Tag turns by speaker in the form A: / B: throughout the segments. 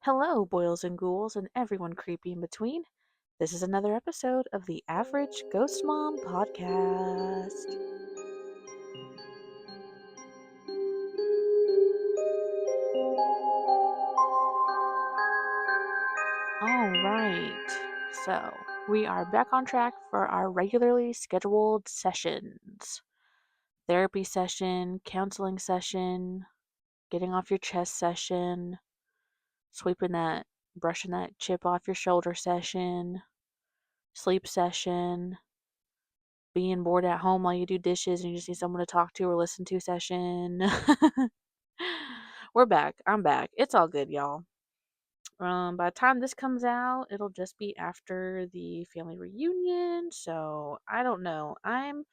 A: Hello, boils and ghouls, and everyone creepy in between. This is another episode of the Average Ghost Mom podcast. All right, so we are back on track for our regularly scheduled sessions: therapy session, counseling session, getting off your chest session, brushing that chip off your shoulder session, sleep session, being bored at home while you do dishes and you just need someone to talk to or listen to session. We're back. I'm back. It's all good, y'all. By the time this comes out, it'll just be after the family reunion, so I don't know. I'm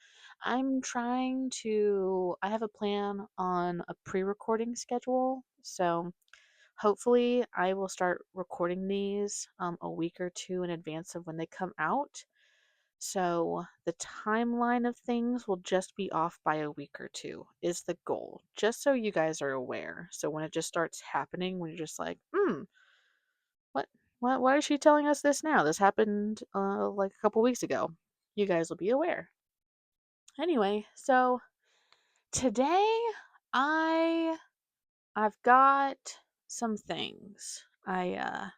A: trying to I have a plan on a pre-recording schedule, so hopefully I will start recording these a week or two in advance of when they come out. So the timeline of things will just be off by a week or two, is the goal. Just so you guys are aware. So when it just starts happening, when you're just like, what, why is she telling us this now? This happened like a couple weeks ago. You guys will be aware. Anyway, so today I I've got some things. I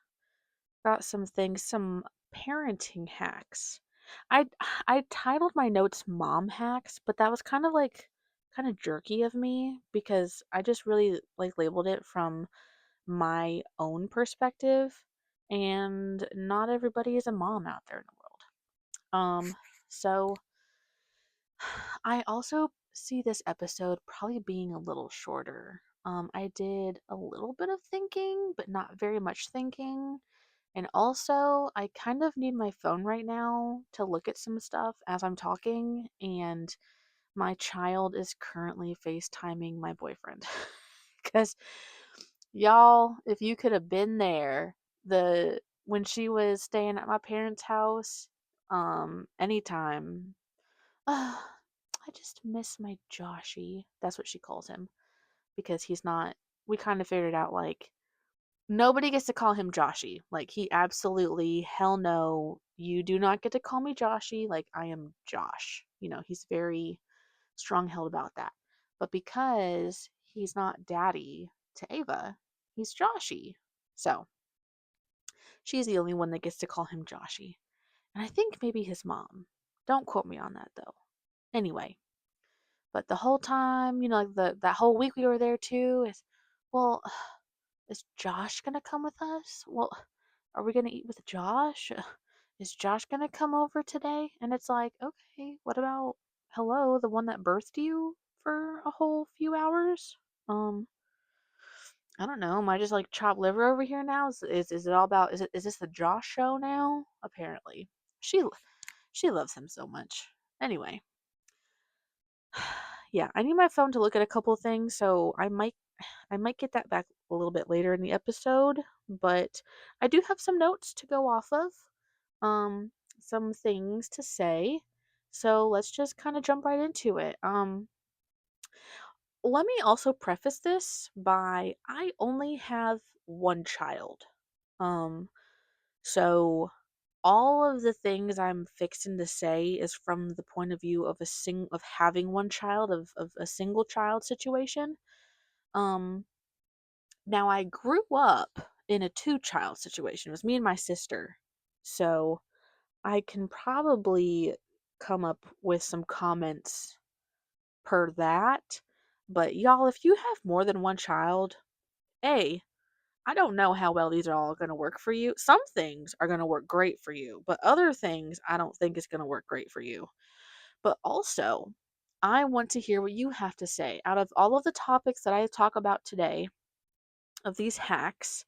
A: got some things, some parenting hacks. I I titled my notes mom hacks, but that was kind of jerky of me because I just really like labeled it from my own perspective, and not everybody is a mom out there in the world. So I also see this episode probably being a little shorter. I did a little bit of thinking, but not very much thinking. And also, I kind of need my phone right now to look at some stuff as I'm talking, and my child is currently FaceTiming my boyfriend. Because, y'all, if you could have been there, when she was staying at my parents' house, anytime, I just miss my Joshy. That's what she calls him, because he's not, we kind of figured out, like, nobody gets to call him Joshy. Like, he absolutely, hell no, you do not get to call me Joshy. Like, I am Josh. He's very strong held about that. But because he's not daddy to Ava, he's Joshy. So, she's the only one that gets to call him Joshy. And I think maybe his mom. Don't quote me on that, though. Anyway, but the whole time, like that whole week we were there too, well, is Josh gonna come with us? Well, are we gonna eat with Josh? Is Josh gonna come over today? And it's like, okay, what about hello, the one that birthed you for a whole few hours? Um, I don't know. Am I just like chopped liver over here now? Is it all about? Is this the Josh show now? Apparently, she she loves him so much. Anyway, yeah, I need my phone to look at a couple things, so I might get that back a little bit later in the episode, but I do have some notes to go off of, um, some things to say. So let's just kind of jump right into it. Let me also preface this by I only have one child. Um, so all of the things I'm fixing to say is from the point of view of of having one child, of a single child situation. Um, Now I grew up in a two-child situation. It was me and my sister. So I can probably come up with some comments per that. But y'all, if you have more than one child, A, I don't know how well these are all going to work for you. Some things are going to work great for you, but other things I don't think is going to work great for you. But also, I want to hear what you have to say. Out of all of the topics that I talk about today, of these hacks,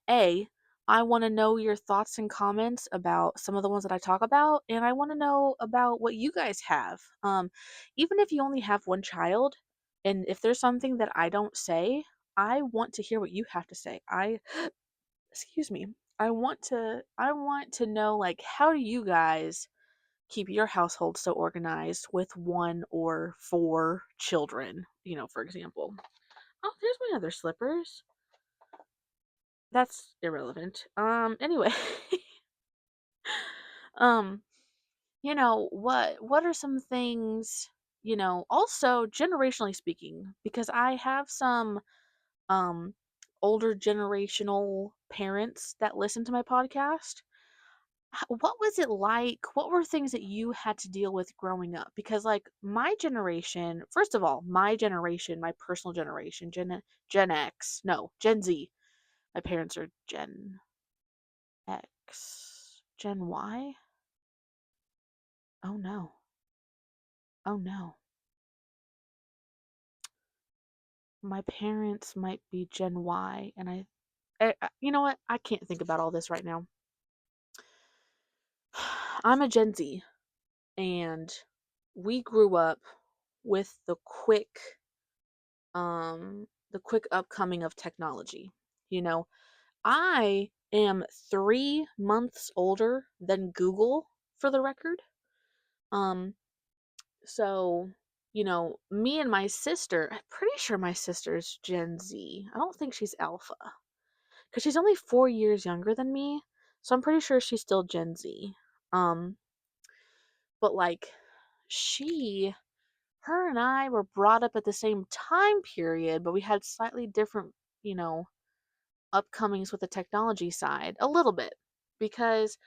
A: A, I want to know your thoughts and comments about some of the ones that I talk about, and I want to know about what you guys have. Even if you only have one child, and if there's something that I don't say, I want to hear what you have to say. Excuse me. I want to know, like, how do you guys keep your household so organized with one or four children, for example. Oh, there's my other slippers. that's irrelevant. Anyway, um, what are some things, also generationally speaking, because I have some um older generational parents that listen to my podcast. What was it like? What were things that you had to deal with growing up? Because like my generation, first of all, my generation, my personal generation, Gen X, no, Gen Z. My parents are Gen X, Gen Y. Oh no. Oh no. My parents might be Gen Y, and you know what? I can't think about all this right now. I'm a Gen Z, and we grew up with the quick upcoming of technology. You know, I am 3 months older than Google, for the record. Um, so, me and my sister, I'm pretty sure my sister's Gen Z. I don't think she's Alpha, because she's only 4 years younger than me. So I'm pretty sure she's still Gen Z. Um, but like, she her and I were brought up at the same time period, but we had slightly different, you know, upcomings with the technology side a little bit. Because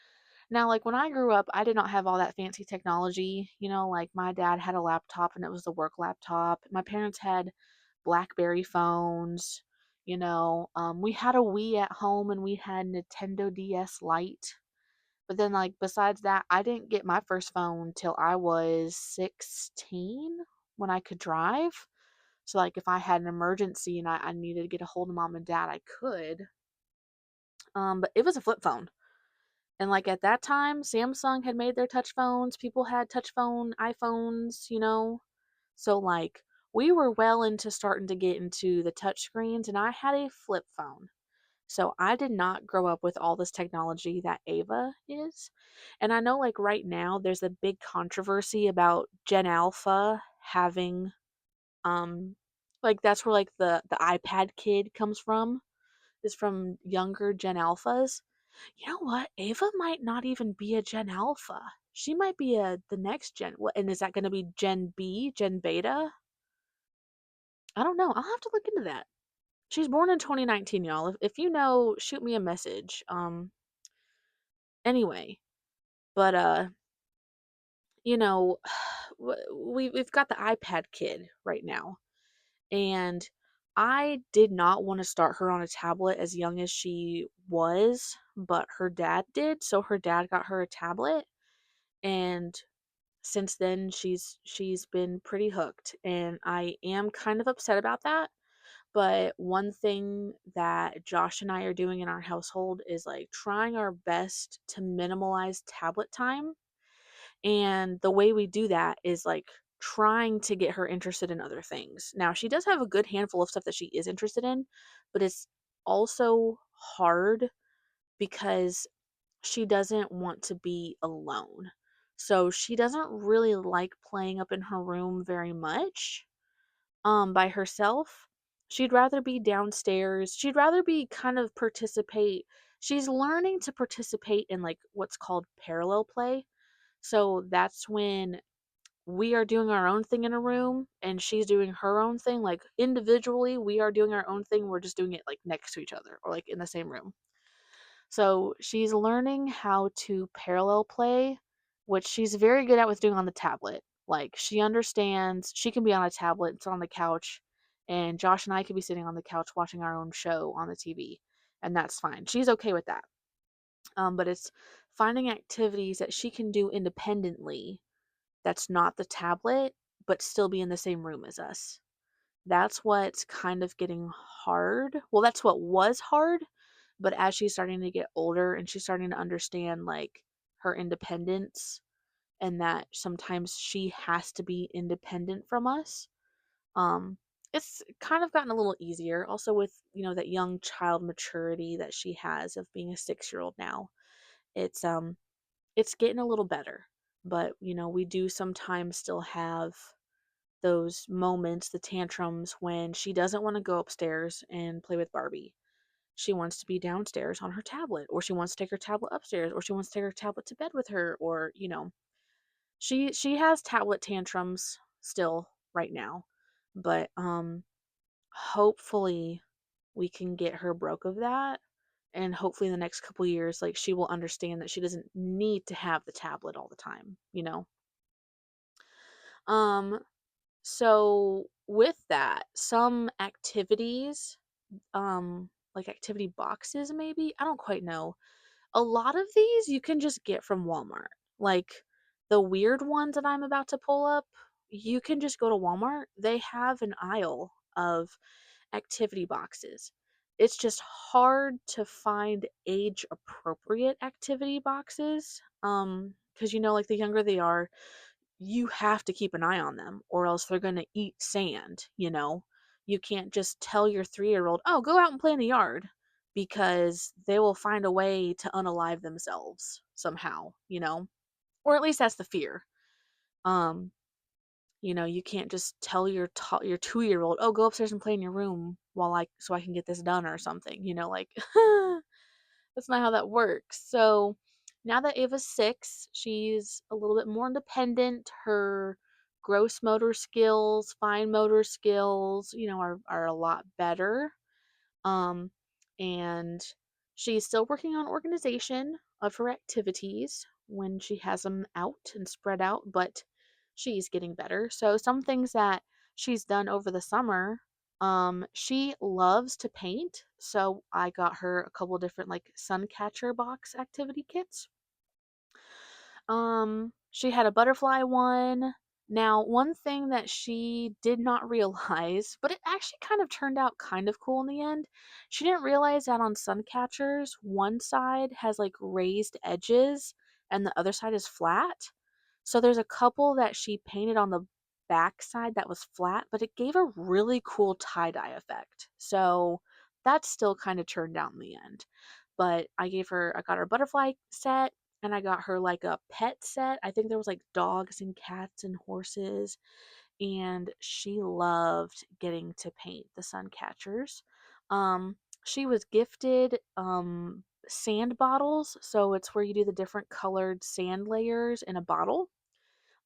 A: now, like when I grew up, I did not have all that fancy technology. Like my dad had a laptop and it was the work laptop. My parents had Blackberry phones. We had a Wii at home and we had Nintendo DS Lite. But then, like, besides that, I didn't get my first phone till I was 16 when I could drive. So, like, if I had an emergency and I needed to get a hold of mom and dad, I could. But it was a flip phone. And, like, at that time, Samsung had made their touch phones. People had touch phone iPhones. So, like, we were well into starting to get into the touch screens, and I had a flip phone. So I did not grow up with all this technology that Ava is. And I know like right now there's a big controversy about Gen Alpha having like that's where like the iPad kid comes from, is from younger Gen Alphas. You know what? Ava might not even be a Gen Alpha. She might be the next gen. And is that going to be Gen B, Gen Beta? I don't know. I'll have to look into that. She's born in 2019, y'all. If you know, shoot me a message. Anyway, but you know, we've got the iPad kid right now, and I did not want to start her on a tablet as young as she was, but her dad did, so her dad got her a tablet, and since then she's been pretty hooked, and I am kind of upset about that. But one thing that Josh and I are doing in our household is like trying our best to minimalize tablet time. And the way we do that is like trying to get her interested in other things. Now, she does have a good handful of stuff that she is interested in, but it's also hard because she doesn't want to be alone. So she doesn't really like playing up in her room very much by herself. She'd rather be downstairs. She'd rather be kind of participate. She's learning to participate in like what's called parallel play. So that's when we are doing our own thing in a room and she's doing her own thing. Like individually, we are doing our own thing. We're just doing it like next to each other or like in the same room. So she's learning how to parallel play, which she's very good at with doing on the tablet. Like she understands she can be on a tablet, it's on the couch, and Josh and I could be sitting on the couch watching our own show on the TV, and that's fine. She's okay with that. But it's finding activities that she can do independently that's not the tablet, but still be in the same room as us. That's what's kind of getting hard. Well, that's what was hard, but as she's starting to get older and she's starting to understand like her independence and that sometimes she has to be independent from us, um it's kind of gotten a little easier also with, that young child maturity that she has of being a 6-year-old now. It's getting a little better, but we do sometimes still have those moments, the tantrums when she doesn't want to go upstairs and play with Barbie. she wants to be downstairs on her tablet, or she wants to take her tablet upstairs, or she wants to take her tablet to bed with her, or she has tablet tantrums still right now, but hopefully we can get her broke of that, and hopefully in the next couple years, like, she will understand that she doesn't need to have the tablet all the time. Um, so with that, some activities, like activity boxes maybe, I don't quite know. A lot of these you can just get from Walmart. Like the weird ones that I'm about to pull up, you can just go to Walmart. They have an aisle of activity boxes. It's just hard to find age appropriate activity boxes. Because like the younger they are, you have to keep an eye on them or else they're going to eat sand. You can't just tell your 3-year-old, oh, go out and play in the yard, because they will find a way to unalive themselves somehow. Or at least that's the fear. Um, you can't just tell your 2-year-old, oh, go upstairs and play in your room while I can get this done or something. Like that's not how that works. So now that Ava's 6, she's a little bit more independent. Her gross motor skills, fine motor skills, are a lot better. Um, and she's still working on organization of her activities when she has them out and spread out, but she's getting better. So some things that she's done over the summer, she loves to paint. So I got her a couple different like sun catcher box activity kits. She had a butterfly one. Now, one thing that she did not realize, but it actually kind of turned out kind of cool in the end, she didn't realize that on sun catchers, one side has like raised edges and the other side is flat. So there's a couple that she painted on the back side that was flat, but it gave a really cool tie-dye effect. So that still kind of turned out in the end. But I got her a butterfly set, and I got her like a pet set. I think there was like dogs and cats and horses, and she loved getting to paint the sun catchers. Um, she was gifted sand bottles, so it's where you do the different colored sand layers in a bottle.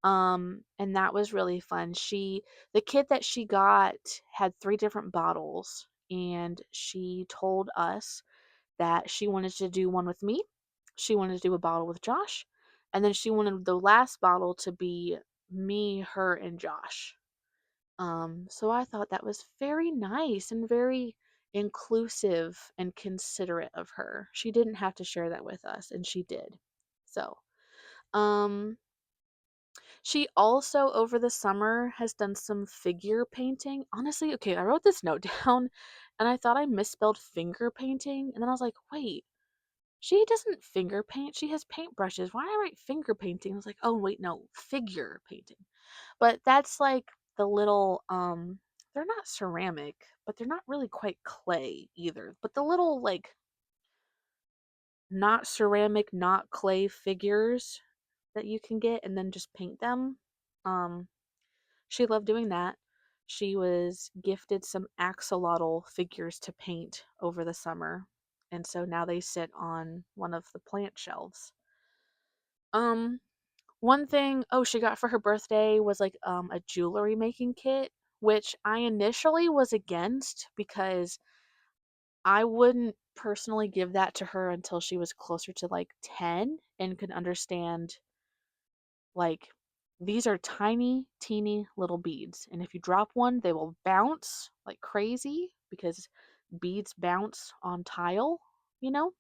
A: And that was really fun. The kit that she got had 3 different bottles, and she told us that she wanted to do one with me, she wanted to do a bottle with Josh, and then she wanted the last bottle to be me, her, and Josh. So I thought that was very nice and very inclusive and considerate of her. She didn't have to share that with us, and she did. So, um, she also over the summer has done some figure painting. Honestly, okay, I wrote this note down and I thought I misspelled finger painting, and then I was like, wait, she doesn't finger paint. She has paintbrushes. Why did I write finger painting? I was like, oh wait, no, figure painting. But that's like the little they're not ceramic, but they're not really quite clay either. But the little like not ceramic, not clay figures that you can get and then just paint them. Um she loved doing that. She was gifted some axolotl figures to paint over the summer. And so now they sit on one of the plant shelves. Um, One thing, oh, she got for her birthday was like a jewelry making kit, which I initially was against because I wouldn't personally give that to her until she was closer to like 10 and could understand like these are tiny, teeny little beads. And if you drop one, they will bounce like crazy because beads bounce on tile, you know?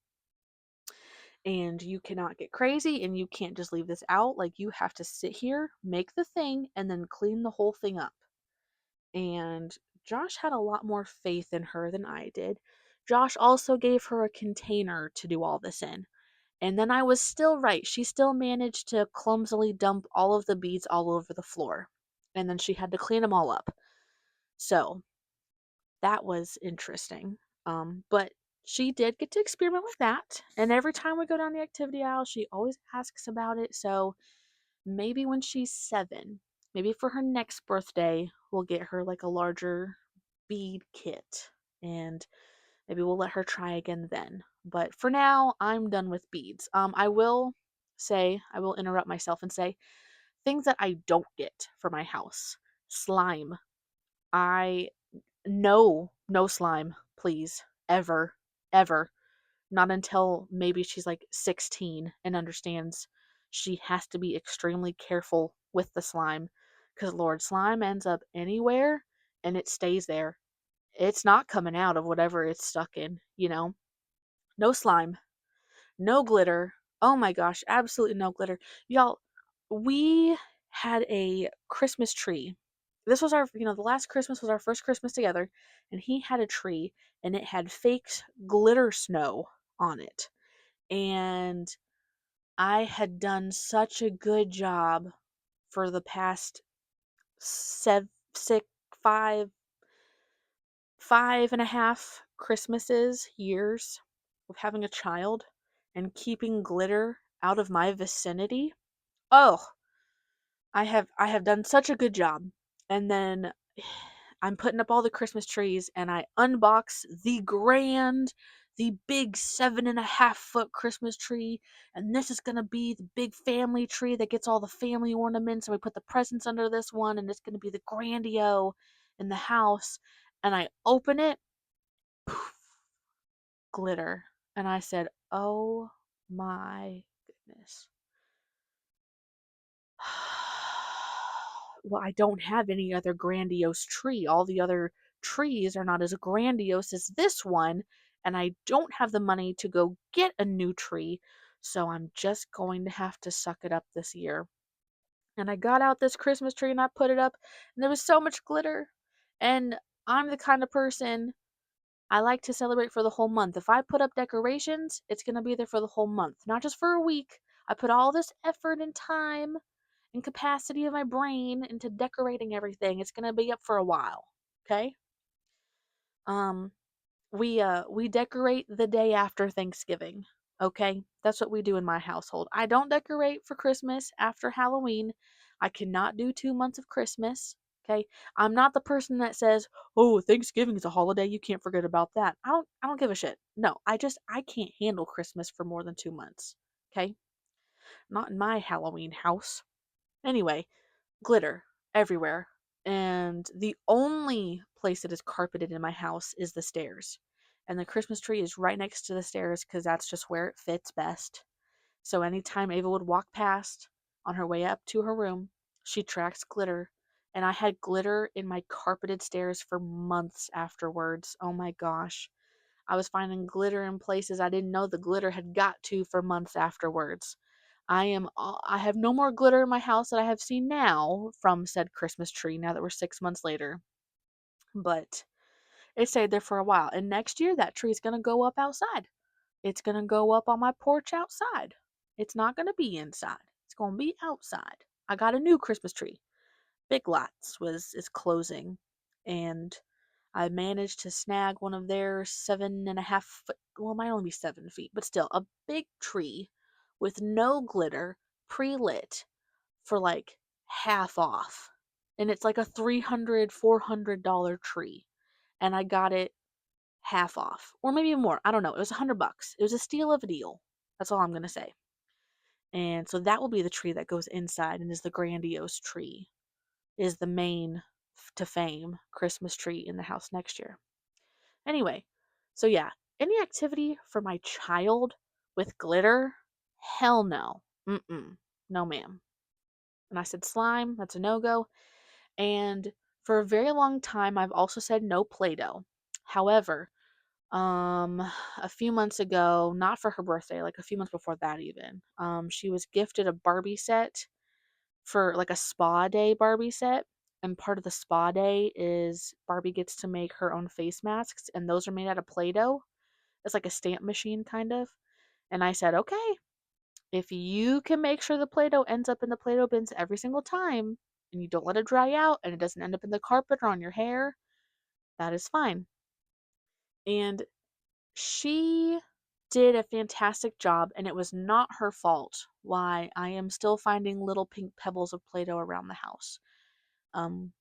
A: And you cannot get crazy and you can't just leave this out. Like, you have to sit here, make the thing, and then clean the whole thing up. And Josh had a lot more faith in her than I did. Josh also gave her a container to do all this in. And then I was still right. She still managed to clumsily dump all of the beads all over the floor. And then she had to clean them all up. So that was interesting. But she did get to experiment with that. And every time we go down the activity aisle, she always asks about it. So maybe when she's 7, maybe for her next birthday, we'll get her like a larger bead kit. And Maybe we'll let her try again then. But for now, I'm done with beads. I will interrupt myself and say things that I don't get for my house. Slime. I no slime, please. Ever. Ever. Not until maybe she's like 16 and understands she has to be extremely careful with the slime. Because, Lord, slime ends up anywhere and it stays there. It's not coming out of whatever it's stuck in, you know? No slime, no glitter. Oh my gosh, absolutely no glitter. Y'all, we had a Christmas tree. This was the last Christmas was our first Christmas together, and he had a tree and it had fake glitter snow on it. And I had done such a good job for the past seven, six, five, 5.5 Christmases, years of having a child and keeping glitter out of my vicinity. Oh, I have done such a good job. And then I'm putting up all the Christmas trees and I unbox the big 7.5 foot Christmas tree. And this is gonna be the big family tree that gets all the family ornaments. And we put the presents under this one, and it's gonna be the grandio in the house. And I open it, poof, glitter. And I said, "Oh my goodness." Well, I don't have any other grandiose tree. All the other trees are not as grandiose as this one, and I don't have the money to go get a new tree, so I'm just going to have to suck it up this year. And I got out this Christmas tree and I put it up, and there was so much glitter. And I'm the kind of person I like to celebrate for the whole month. If I put up decorations, it's going to be there for the whole month, not just for a week. I put all this effort and time and capacity of my brain into decorating everything. It's going to be up for a while. Okay? Um we decorate the day after Thanksgiving. Okay? That's what we do in my household. I don't decorate for Christmas after Halloween. I cannot do 2 months of Christmas. Okay? I'm not the person that says, "Oh, Thanksgiving is a holiday. You can't forget about that." I don't give a shit. No, I can't handle Christmas for more than 2 months. Okay? Not in my Halloween house. Anyway, glitter everywhere. And the only place that is carpeted in my house is the stairs. And the Christmas tree is right next to the stairs because that's just where it fits best. So anytime Ava would walk past on her way up to her room, she tracks glitter. And I had glitter in my carpeted stairs for months afterwards. Oh my gosh. I was finding glitter in places I didn't know the glitter had got to for months afterwards. I have no more glitter in my house that I have seen now from said Christmas tree now that we're 6 months later. But it stayed there for a while. And next year that tree is going to go up outside. It's going to go up on my porch outside. It's not going to be inside. It's going to be outside. I got a new Christmas tree. Big Lots was is closing, and I managed to snag one of their 7.5 foot, well, it might only be 7 feet, but still a big tree with no glitter, pre-lit for like half off. And it's like a $300 $400 tree. And I got it half off. Or maybe more. I don't know. It was $100. It was a steal of a deal. That's all I'm gonna say. And so that will be the tree that goes inside and is the grandiose tree. Is the main to fame Christmas tree in the house next year. Anyway, so yeah, any activity for my child with glitter? Hell no. Mm-mm. No, ma'am. And I said slime, that's a no-go. And for a very long time, I've also said no Play-Doh. However, a few months ago, not for her birthday, like a few months before that even, she was gifted a Barbie set for like a spa day Barbie set. And part of the spa day is Barbie gets to make her own face masks, and those are made out of Play Doh. It's like a stamp machine, kind of. And I said, okay, if you can make sure the Play Doh ends up in the Play Doh bins every single time, and you don't let it dry out, and it doesn't end up in the carpet or on your hair, that is fine. And she did a fantastic job, and it was not her fault why I am still finding little pink pebbles of Play Doh around the house.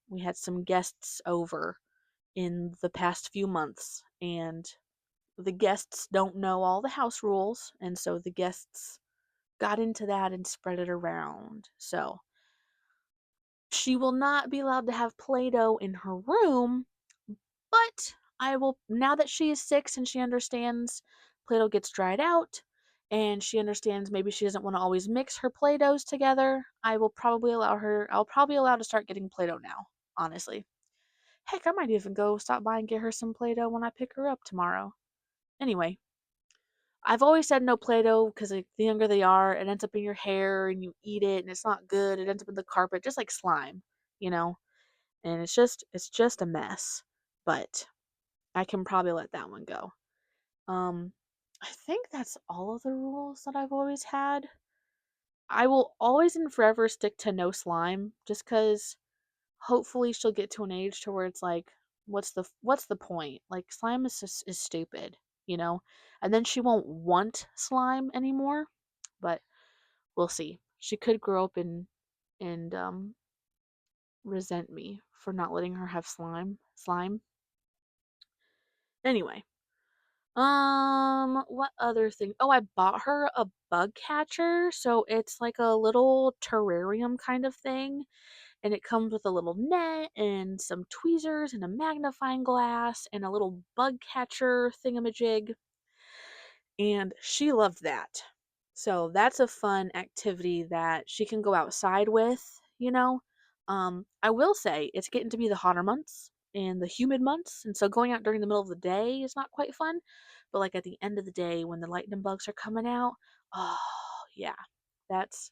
A: We had some guests over in the past few months, and the guests don't know all the house rules, and so the guests got into that and spread it around. So she will not be allowed to have Play-Doh in her room, but I will, now that she is 6 and she understands Play-Doh gets dried out, and she understands maybe she doesn't want to always mix her Play-Dohs together, I'll probably allow to start getting Play-Doh now, honestly. Heck, I might even go stop by and get her some Play-Doh when I pick her up tomorrow. Anyway, I've always said no Play-Doh because like, the younger they are, it ends up in your hair and you eat it and it's not good. It ends up in the carpet, just like slime, you know? And it's just a mess. But I can probably let that one go. Um, I think that's all of the rules that I've always had. I will always and forever stick to no slime, just because hopefully she'll get to an age to where it's like, what's the point? Like slime is stupid, you know? And then she won't want slime anymore. But we'll see. She could grow up and resent me for not letting her have slime. Anyway, what other thing? Oh, I bought her a bug catcher. So it's like a little terrarium kind of thing. And it comes with a little net and some tweezers and a magnifying glass and a little bug catcher thingamajig. And she loved that. So that's a fun activity that she can go outside with. I will say it's getting to be the hotter months and the humid months, and so going out during the middle of the day is not quite fun. But like at the end of the day when the lightning bugs are coming out, oh yeah, that's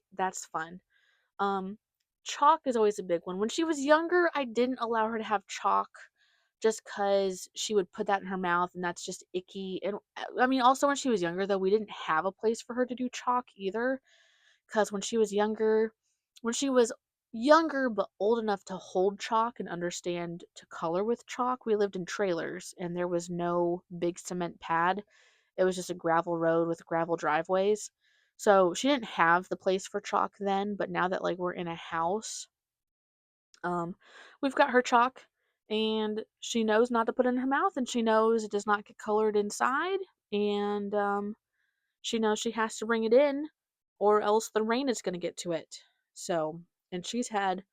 A: fun. Um, Chalk is always a big one. When she was younger, I didn't allow her to have chalk just because she would put that in her mouth and that's just icky. And I mean, also when she was younger, though, we didn't have a place for her to do chalk either. Because when she was younger but old enough to hold chalk and understand to color with chalk, we lived in trailers and there was no big cement pad. It was just a gravel road with gravel driveways. So she didn't have the place for chalk then, but now that like we're in a house, um, we've got her chalk and she knows not to put it in her mouth and she knows it does not get colored inside and she knows she has to bring it in or else the rain is going to get to it. So, and she's had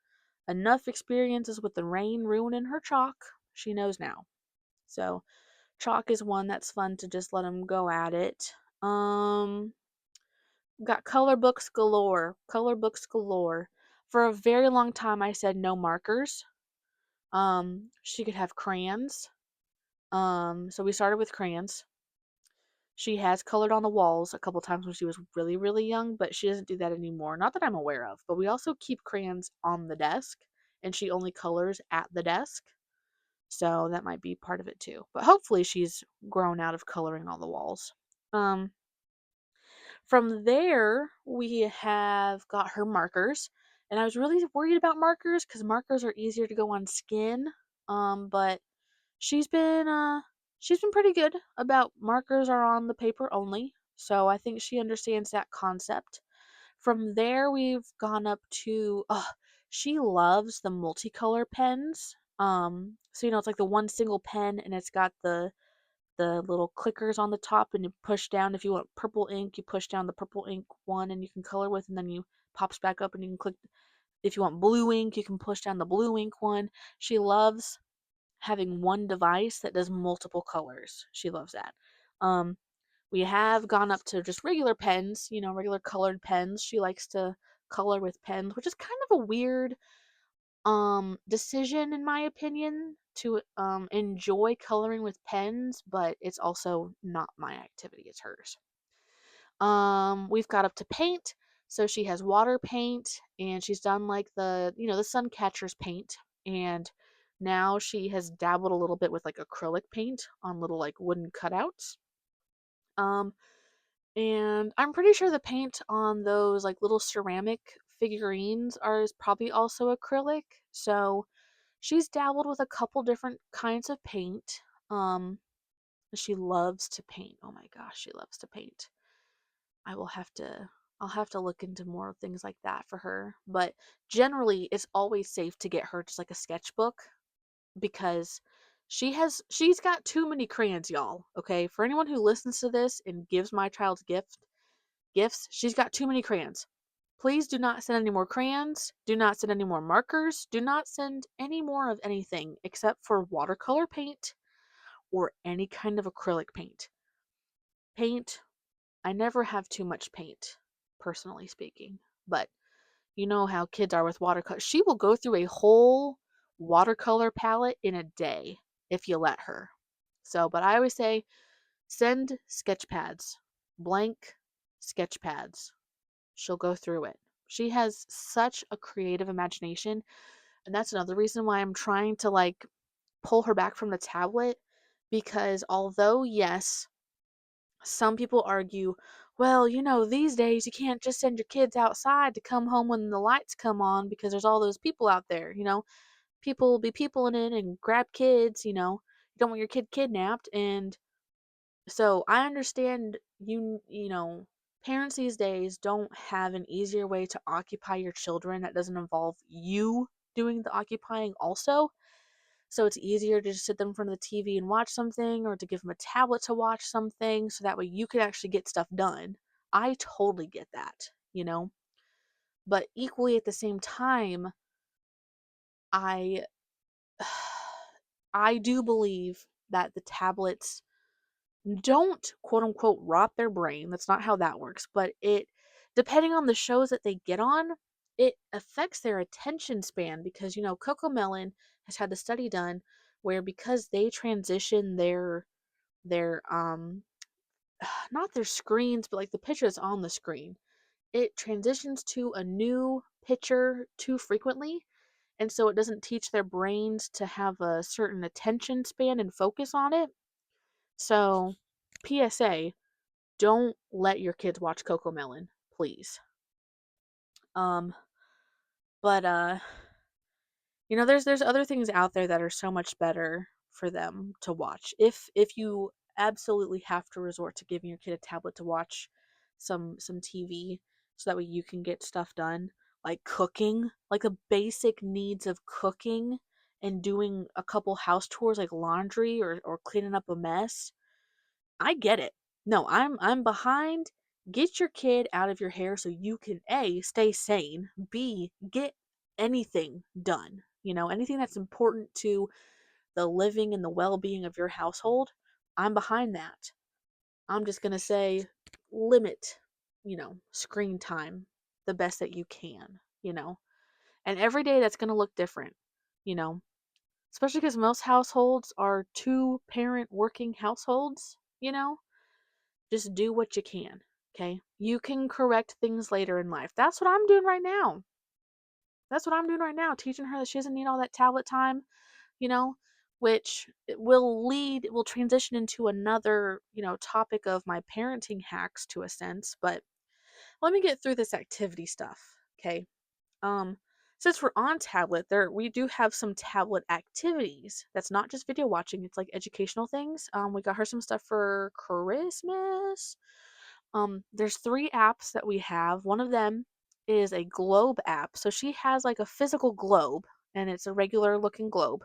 A: enough experiences with the rain ruining her chalk. She knows now. So, chalk is one that's fun to just let them go at it. Got color books galore. Color books galore. For a very long time, I said no markers. She could have crayons. So we started with crayons. She has colored on the walls a couple times when she was really, really young, but she doesn't do that anymore. Not that I'm aware of, but we also keep crayons on the desk, and she only colors at the desk. So that might be part of it too. But hopefully she's grown out of coloring on the walls. Um, from there, we have got her markers. And I was really worried about markers because markers are easier to go on skin. But she's been uh she's been pretty good about markers are on the paper only. So I think she understands that concept. From there we've gone up to she loves the multicolor pens. So it's like the one single pen and it's got the little clickers on the top and you push down if you want purple ink, you push down the purple ink one and you can color with and then you pops back up and you can click if you want blue ink, you can push down the blue ink one. She loves having one device that does multiple colors. She loves that. Um, we have gone up to just regular pens, regular colored pens. She likes to color with pens, which is kind of a weird decision in my opinion to enjoy coloring with pens, but it's also not my activity, it's hers. We've got up to paint. So she has water paint and she's done like the sun catchers paint and now she has dabbled a little bit with like acrylic paint on little like wooden cutouts. Um and I'm pretty sure the paint on those like little ceramic figurines is probably also acrylic. So she's dabbled with a couple different kinds of paint. Um she loves to paint. Oh my gosh, she loves to paint. I will have to I'll have to look into more things like that for her. But generally, it's always safe to get her just like a sketchbook because She's got too many crayons, y'all. Okay? For anyone who listens to this and gives my child gifts, she's got too many crayons. Please do not send any more crayons. Do not send any more markers. Do not send any more of anything except for watercolor paint or any kind of acrylic paint. Paint, I never have too much paint, personally speaking. But you know how kids are with watercolor. She will go through a whole watercolor palette in a day if you let her. So, but I always say send sketch pads, blank sketch pads. She'll go through it. She has such a creative imagination, and that's another reason why I'm trying to like pull her back from the tablet, because although yes, some people argue, well, these days you can't just send your kids outside to come home when the lights come on because there's all those people out there, people will be people in it and grab kids, you don't want your kid kidnapped. And so I understand parents these days don't have an easier way to occupy your children that doesn't involve you doing the occupying also. So it's easier to just sit them in front of the TV and watch something, or to give them a tablet to watch something so that way you can actually get stuff done. I totally get that. But equally at the same time, I I do believe that the tablets don't quote unquote rot their brain. That's not how that works, but depending on the shows that they get on, it affects their attention span, because Coco Melon has had the study done where, because they transition their not their screens, but like the picture that's on the screen, it transitions to a new picture too frequently, and so it doesn't teach their brains to have a certain attention span and focus on it. So, PSA, don't let your kids watch Coco Melon, please. Um, but there's other things out there that are so much better for them to watch. If you absolutely have to resort to giving your kid a tablet to watch some TV so that way you can get stuff done, like cooking, like the basic needs of cooking and doing a couple house chores like laundry or cleaning up a mess. I get it. No, I'm behind. Get your kid out of your hair so you can A, stay sane, B, get anything done. Anything that's important to the living and the well-being of your household. I'm behind that. I'm just going to say limit, screen time the best that you can. And every day that's going to look different, you know. Especially because most households are two-parent working households. Just do what you can, okay? You can correct things later in life. That's what I'm doing right now. Teaching her that she doesn't need all that tablet time, you know, which will transition into another, topic of my parenting hacks to a sense. But let me get through this activity stuff, okay? Um, since we're on tablet, we do have some tablet activities. That's not just video watching, it's like educational things. We got her some stuff for Christmas. There's 3 apps that we have. One of them is a globe app. So she has like a physical globe, and it's a regular looking globe,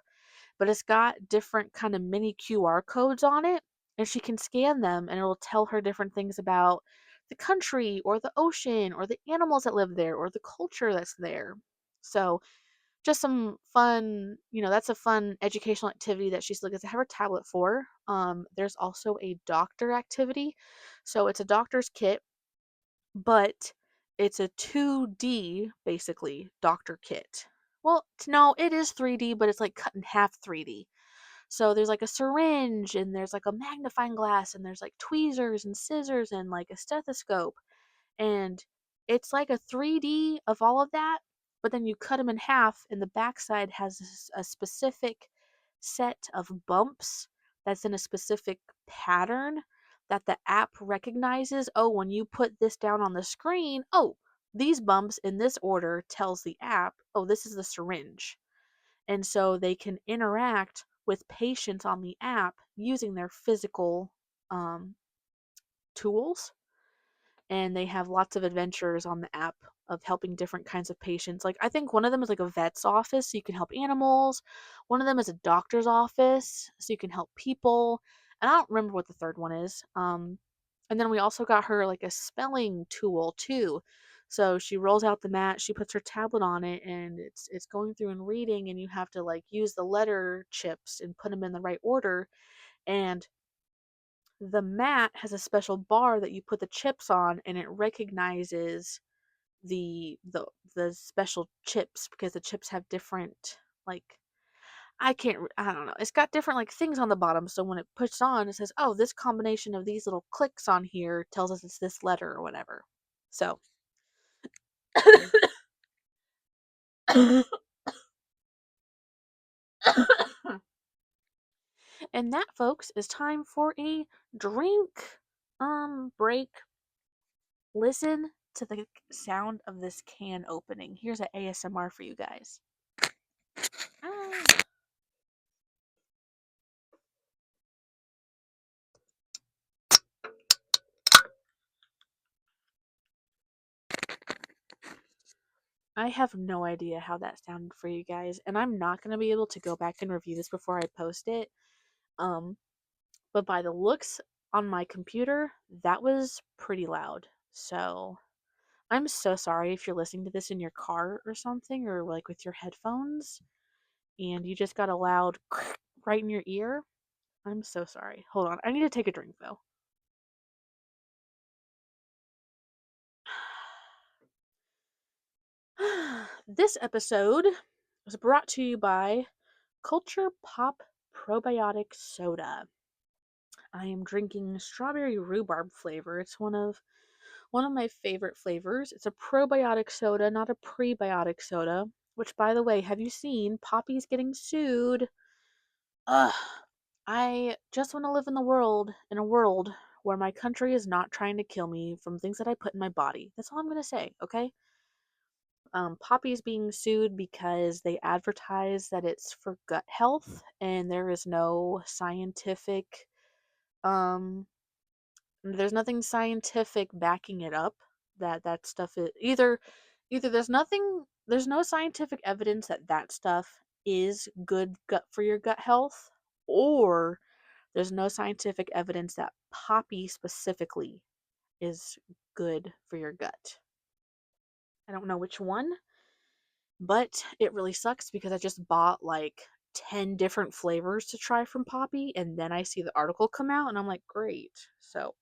A: but it's got different kind of mini QR codes on it, and she can scan them and it will tell her different things about the country or the ocean or the animals that live there or the culture that's there. So just some fun, that's a fun educational activity that she's looking to have her tablet for. There's also a doctor activity. So it's a doctor's kit, but it's a 2D, basically, doctor kit. Well, no, it is 3D, but it's like cut in half 3D. So there's like a syringe, and there's like a magnifying glass, and there's like tweezers and scissors and like a stethoscope, and it's like a 3D of all of that, but then you cut them in half, and the backside has a specific set of bumps that's in a specific pattern that the app recognizes. Oh, when you put this down on the screen, oh, these bumps in this order tells the app, oh, this is the syringe. And so they can interact with patients on the app using their physical tools, and they have lots of adventures on the app of helping different kinds of patients. Like I think one of them is like a vet's office, so you can help animals. One of them is a doctor's office, so you can help people. And I don't remember what the third one is. And then we also got her like a spelling tool too. So she rolls out the mat, she puts her tablet on it, and it's going through and reading, and you have to like use the letter chips and put them in the right order. And the mat has a special bar that you put the chips on, and it recognizes the the the special chips because the chips have different, like, I don't know. It's got different like things on the bottom, so when it puts on, it says, "Oh, this combination of these little clicks on here tells us it's this letter or whatever." So, and that, folks, is time for a drink break. Listen to the sound of this can opening. Here's an ASMR for you guys. Ah. I have no idea how that sounded for you guys, and I'm not going to be able to go back and review this before I post it. Um, but by the looks on my computer, that was pretty loud. So, I'm so sorry if you're listening to this in your car or something, or like with your headphones, and you just got a loud right in your ear. I'm so sorry. Hold on. I need to take a drink though. This episode was brought to you by Culture Pop Probiotic Soda. I am drinking strawberry rhubarb flavor. It's one of my favorite flavors. It's a probiotic soda, not a prebiotic soda. Which, by the way, have you seen Poppy's getting sued? Ugh. I just want to live in a world where my country is not trying to kill me from things that I put in my body. That's all I'm gonna say, okay? Poppy's being sued because they advertise that it's for gut health, and there is no scientific, um, there's nothing scientific backing it up. That stuff is either there's no scientific evidence that that stuff is good gut for your gut health, or there's no scientific evidence that poppy specifically is good for your gut. I don't know which one, but it really sucks because I just bought like 10 different flavors to try from Poppy, and then I see the article come out and I'm like, great. So,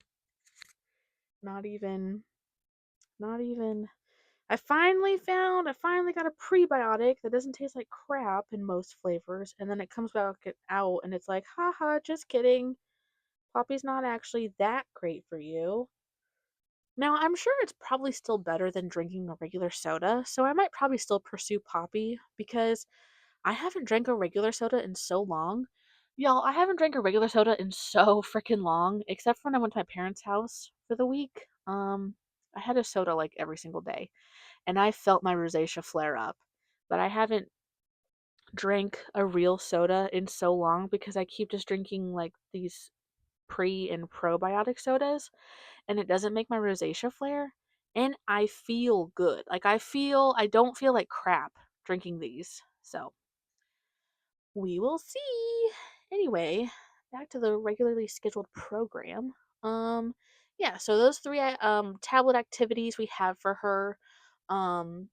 A: not even, not even. I finally got a prebiotic that doesn't taste like crap in most flavors, and then it comes back out and it's like, haha, just kidding. Poppy's not actually that great for you. Now, I'm sure it's probably still better than drinking a regular soda, so I might probably still pursue Poppy because I haven't drank a regular soda in so long. Y'all, I haven't drank a regular soda in so freaking long, except for when I went to my parents' house for the week. I had a soda like every single day, and I felt my rosacea flare up. But I haven't drank a real soda in so long because I keep just drinking like these pre and probiotic sodas, and it doesn't make my rosacea flare, and I feel good. Like I don't feel like crap drinking these. So, we will see. Anyway, back to the regularly scheduled program. Um, yeah, so those three tablet activities we have for her. Um,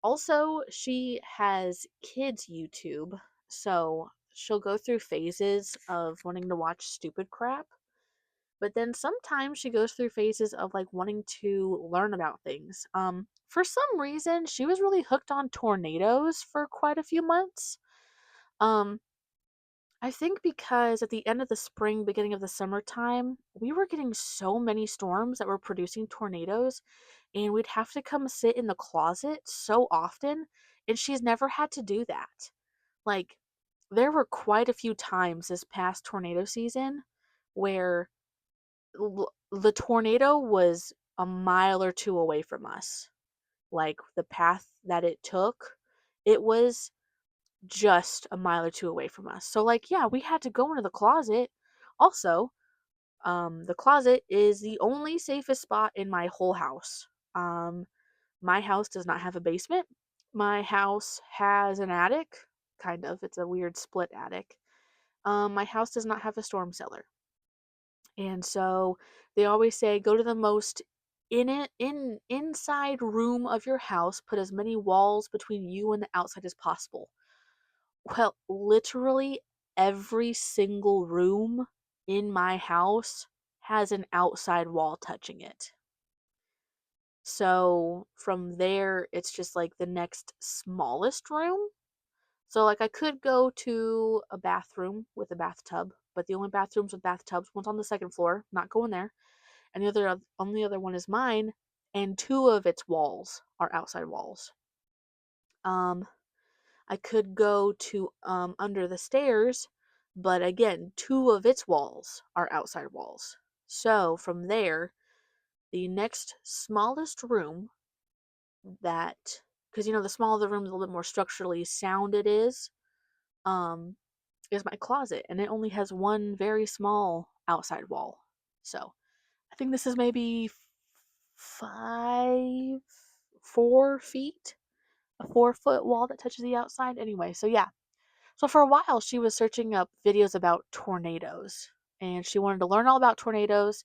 A: Also, she has kids YouTube, so she'll go through phases of wanting to watch stupid crap, but then sometimes she goes through phases of like wanting to learn about things. For some reason, she was really hooked on tornadoes for quite a few months. Um, I think because at the end of the spring, beginning of the summertime, we were getting so many storms that were producing tornadoes, and we'd have to come sit in the closet so often, and she's never had to do that. Like, there were quite a few times this past tornado season where the tornado was a mile or two away from us. Like, the path that it took, it was just a mile or two away from us. So, like, yeah, we had to go into the closet. Also, The closet is the only safest spot in my whole house. Um, my house does not have a basement. My house has an attic, kind of. It's a weird split attic. My house does not have a storm cellar. And so they always say go to the most inside room of your house, put as many walls between you and the outside as possible. Well, literally every single room in my house has an outside wall touching it. So from there, it's just like the next smallest room. So like I could go to a bathroom with a bathtub, but the only bathrooms with bathtubs, one's on the second floor, not going there, and the other only other one is mine, and two of its walls are outside walls. Um, I could go to under the stairs, but again, two of its walls are outside walls. So from there, the next smallest room that, because the smaller the room, the little bit more structurally sound it um, is my closet, and it only has one very small outside wall. So I think this is maybe 4 feet, a 4 foot wall that touches the outside. Anyway, so yeah. So for a while, she was searching up videos about tornadoes, and she wanted to learn all about tornadoes.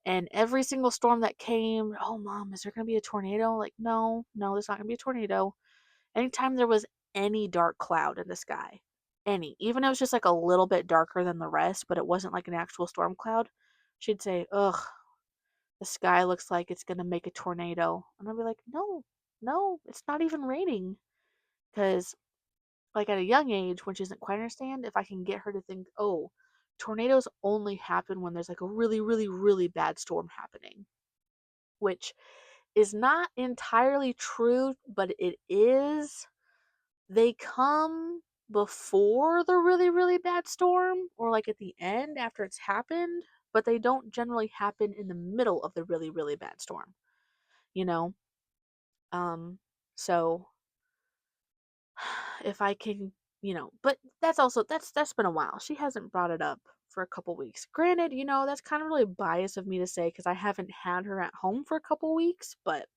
A: And every single storm that came, oh, mom, is there going to be a tornado? Like, no, no, there's not going to be a tornado. Anytime there was any dark cloud in the sky, even if it was just like a little bit darker than the rest, but it wasn't like an actual storm cloud, she'd say, ugh, the sky looks like it's going to make a tornado. And I'd be like, no, no, it's not even raining. Because, like, at a young age, when she doesn't quite understand, if I can get her to think, oh, tornadoes only happen when there's like a really, really, really bad storm happening, which is not entirely true, but it is. They come before the really, really bad storm or like at the end after it's happened, but they don't generally happen in the middle of the really, really bad storm, you know? Um, so if I can, but that's been a while. She hasn't brought it up for a couple weeks. Granted, that's kind of really biased of me to say because I haven't had her at home for a couple weeks, but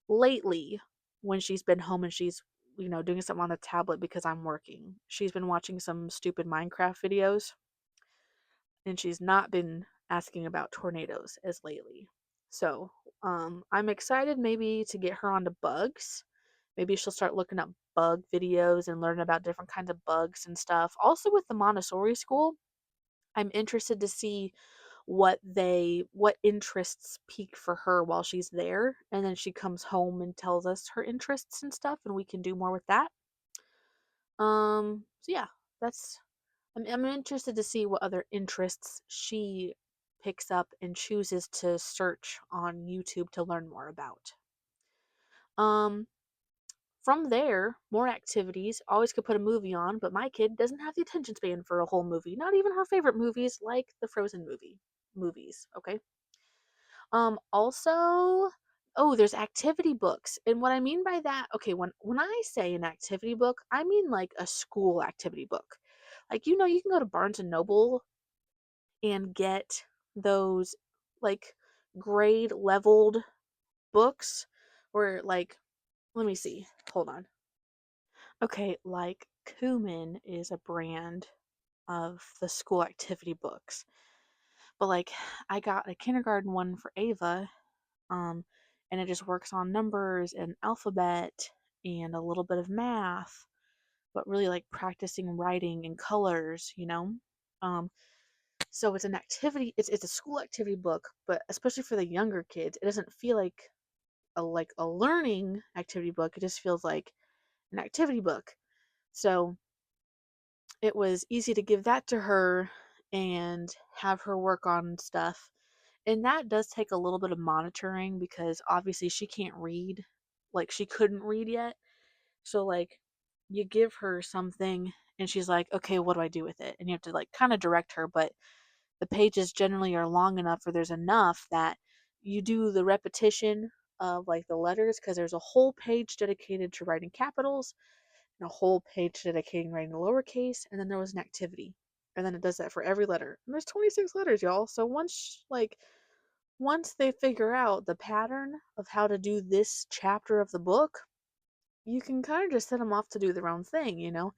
A: lately, when she's been home and she's, doing something on the tablet because I'm working, she's been watching some stupid Minecraft videos and she's not been asking about tornadoes as lately. So, I'm excited maybe to get her onto bugs. Maybe she'll start looking up bug videos and learn about different kinds of bugs and stuff. Also with the Montessori school, I'm interested to see what interests peak for her while she's there, and then she comes home and tells us her interests and stuff, and we can do more with that. So yeah, that's I'm interested to see what other interests she picks up and chooses to search on YouTube to learn more about. Um, from there, more activities. Always could put a movie on, but my kid doesn't have the attention span for a whole movie. Not even her favorite movies, like the Frozen movies. Okay. Also, oh, there's activity books. And what I mean by that, okay, when I say an activity book, I mean like a school activity book. Like, you can go to Barnes and Noble and get those like grade leveled books where like let me see. Hold on. Okay, like Kuman is a brand of the school activity books. But like I got a kindergarten one for Ava, um, and it just works on numbers and alphabet and a little bit of math, but really like practicing writing and colors. Um, so it's an activity. It's a school activity book, but especially for the younger kids, it doesn't feel like a learning activity book. It just feels like an activity book. So it was easy to give that to her and have her work on stuff. And that does take a little bit of monitoring because obviously she can't read. Like she couldn't read yet. So like you give her something and she's like, "Okay, what do I do with it?" And you have to like kind of direct her, but the pages generally are long enough or there's enough that you do the repetition of like the letters because there's a whole page dedicated to writing capitals and a whole page dedicating writing lowercase, and then there was an activity. And then it does that for every letter. And there's 26 letters, y'all. So once they figure out the pattern of how to do this chapter of the book, you can kind of just set them off to do their own thing, you know?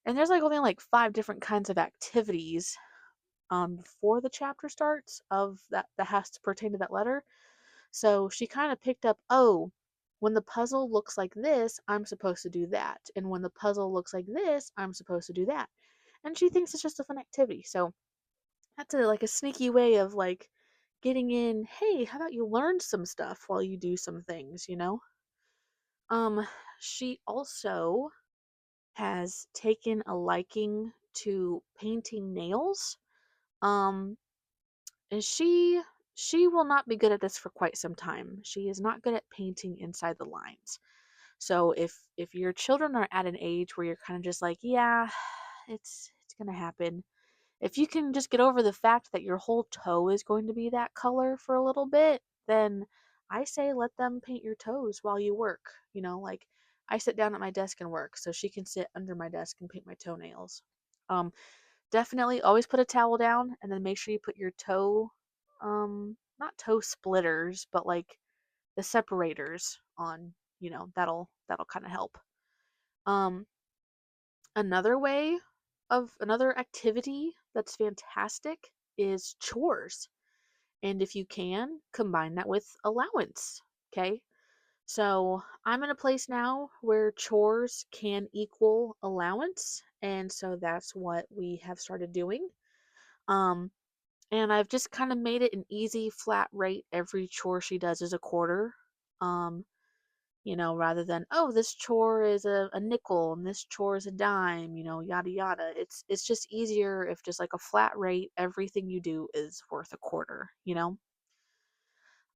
A: And there's like only like 5 different kinds of activities before the chapter starts of that has to pertain to that letter. So she kind of picked up, oh, when the puzzle looks like this, I'm supposed to do that. And when the puzzle looks like this, I'm supposed to do that. And she thinks it's just a fun activity. So that's like a sneaky way of like getting in, hey, how about you learn some stuff while you do some things, you know? Um, she also has taken a liking to painting nails. Um, and she will not be good at this for quite some time. She is not good at painting inside the lines. So if your children are at an age where you're kind of just like, yeah, it's going to happen. If you can just get over the fact that your whole toe is going to be that color for a little bit, then I say let them paint your toes while you work. You know, like I sit down at my desk and work, so she can sit under my desk and paint my toenails. Um, Definitely always put a towel down and then make sure you put your toe, not toe splitters, but like the separators on. You know, that'll kind of help. Um, another activity that's fantastic is chores. And if you can, combine that with allowance. Okay. So I'm in a place now where chores can equal allowance. And so that's what we have started doing. Um, and I've just kind of made it an easy flat rate. Every chore she does is a quarter. Um, rather than, oh, this chore is a nickel and this chore is a dime, yada yada. It's just easier if just like a flat rate, everything you do is worth a quarter.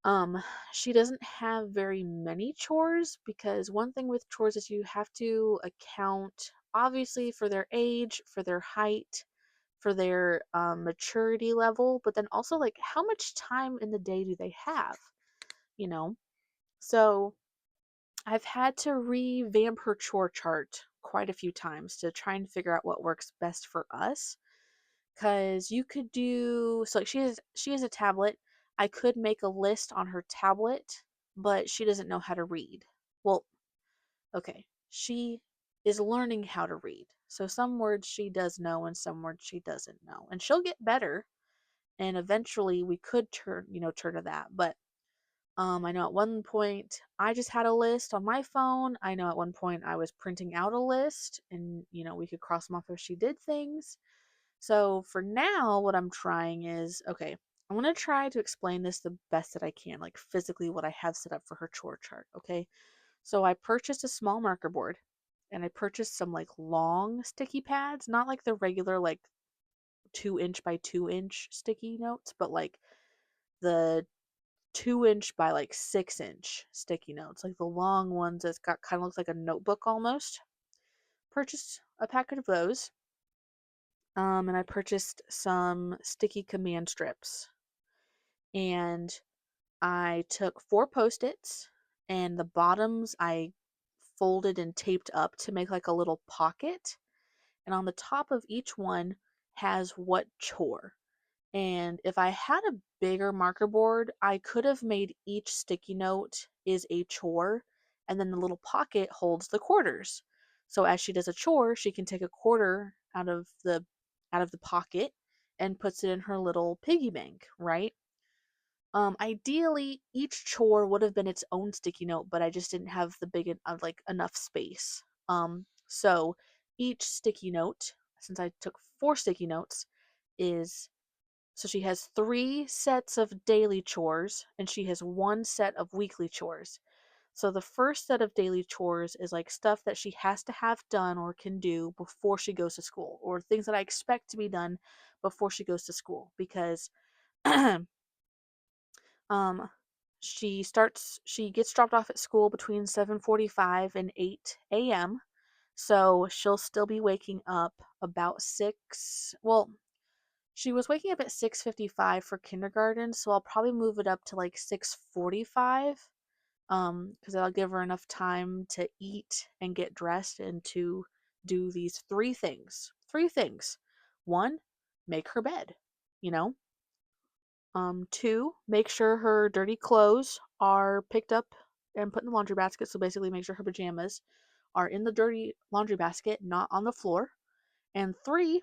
A: Um, she doesn't have very many chores because one thing with chores is you have to account obviously for their age, for their height, for their maturity level, but then also like how much time in the day do they have, you know? So I've had to revamp her chore chart quite a few times to try and figure out what works best for us. Cause you could do so like she has a tablet. I could make a list on her tablet, but she doesn't know how to read. Well, okay. She is learning how to read. So some words she does know and some words she doesn't know. And she'll get better and eventually we could turn to that. But I know at one point I just had a list on my phone. I know at one point I was printing out a list and we could cross them off if she did things. So for now, what I'm trying is okay, I'm going to try to explain this the best that I can, like physically what I have set up for her chore chart. Okay. So I purchased a small marker board and I purchased some like long sticky pads, not like the regular like 2 inch by 2 inch sticky notes, but like the 2 inch by like 6 inch sticky notes, like the long ones that's got kind of looks like a notebook almost. Purchased a packet of those. And I purchased some sticky command strips. And I took 4 Post-its and the bottoms I folded and taped up to make like a little pocket. And on the top of each one has what chore. And if I had a bigger marker board, I could have made each sticky note is a chore, and then the little pocket holds the quarters. So as she does a chore, she can take a quarter out of the pocket and puts it in her little piggy bank, right? Ideally, each chore would have been its own sticky note, but I just didn't have the big like enough space. So each sticky note, since I took 4 sticky notes, is so she has 3 sets of daily chores and she has 1 set of weekly chores. So the first set of daily chores is like stuff that she has to have done or can do before she goes to school, or things that I expect to be done before she goes to school because um she gets dropped off at school between 7:45 and 8 a.m. So she'll still be waking up about 6. Well, she was waking up at 6:55 for kindergarten, so I'll probably move it up to like 6:45 because that'll give her enough time to eat and get dressed and to do these 3 things. 3 things. 1, make her bed, you know? 2, make sure her dirty clothes are picked up and put in the laundry basket. So basically, make sure her pajamas are in the dirty laundry basket, not on the floor. And 3,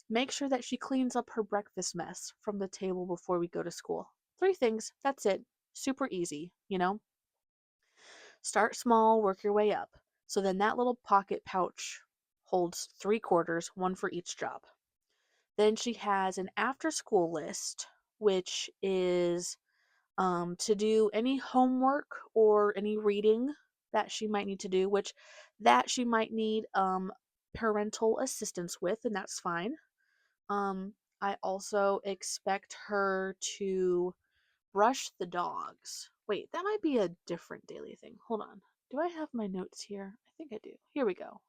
A: make sure that she cleans up her breakfast mess from the table before we go to school. 3 things. That's it. Super easy, you know? Start small, work your way up. So then that little pocket pouch holds 3 quarters, one for each job. Then she has an after school list, which is to do any homework or any reading that she might need to do, which that she might need parental assistance with, and that's fine. Um, I also expect her to brush the dogs. Wait, that might be a different daily thing. Hold on. Do I have my notes here? I think I do. Here we go.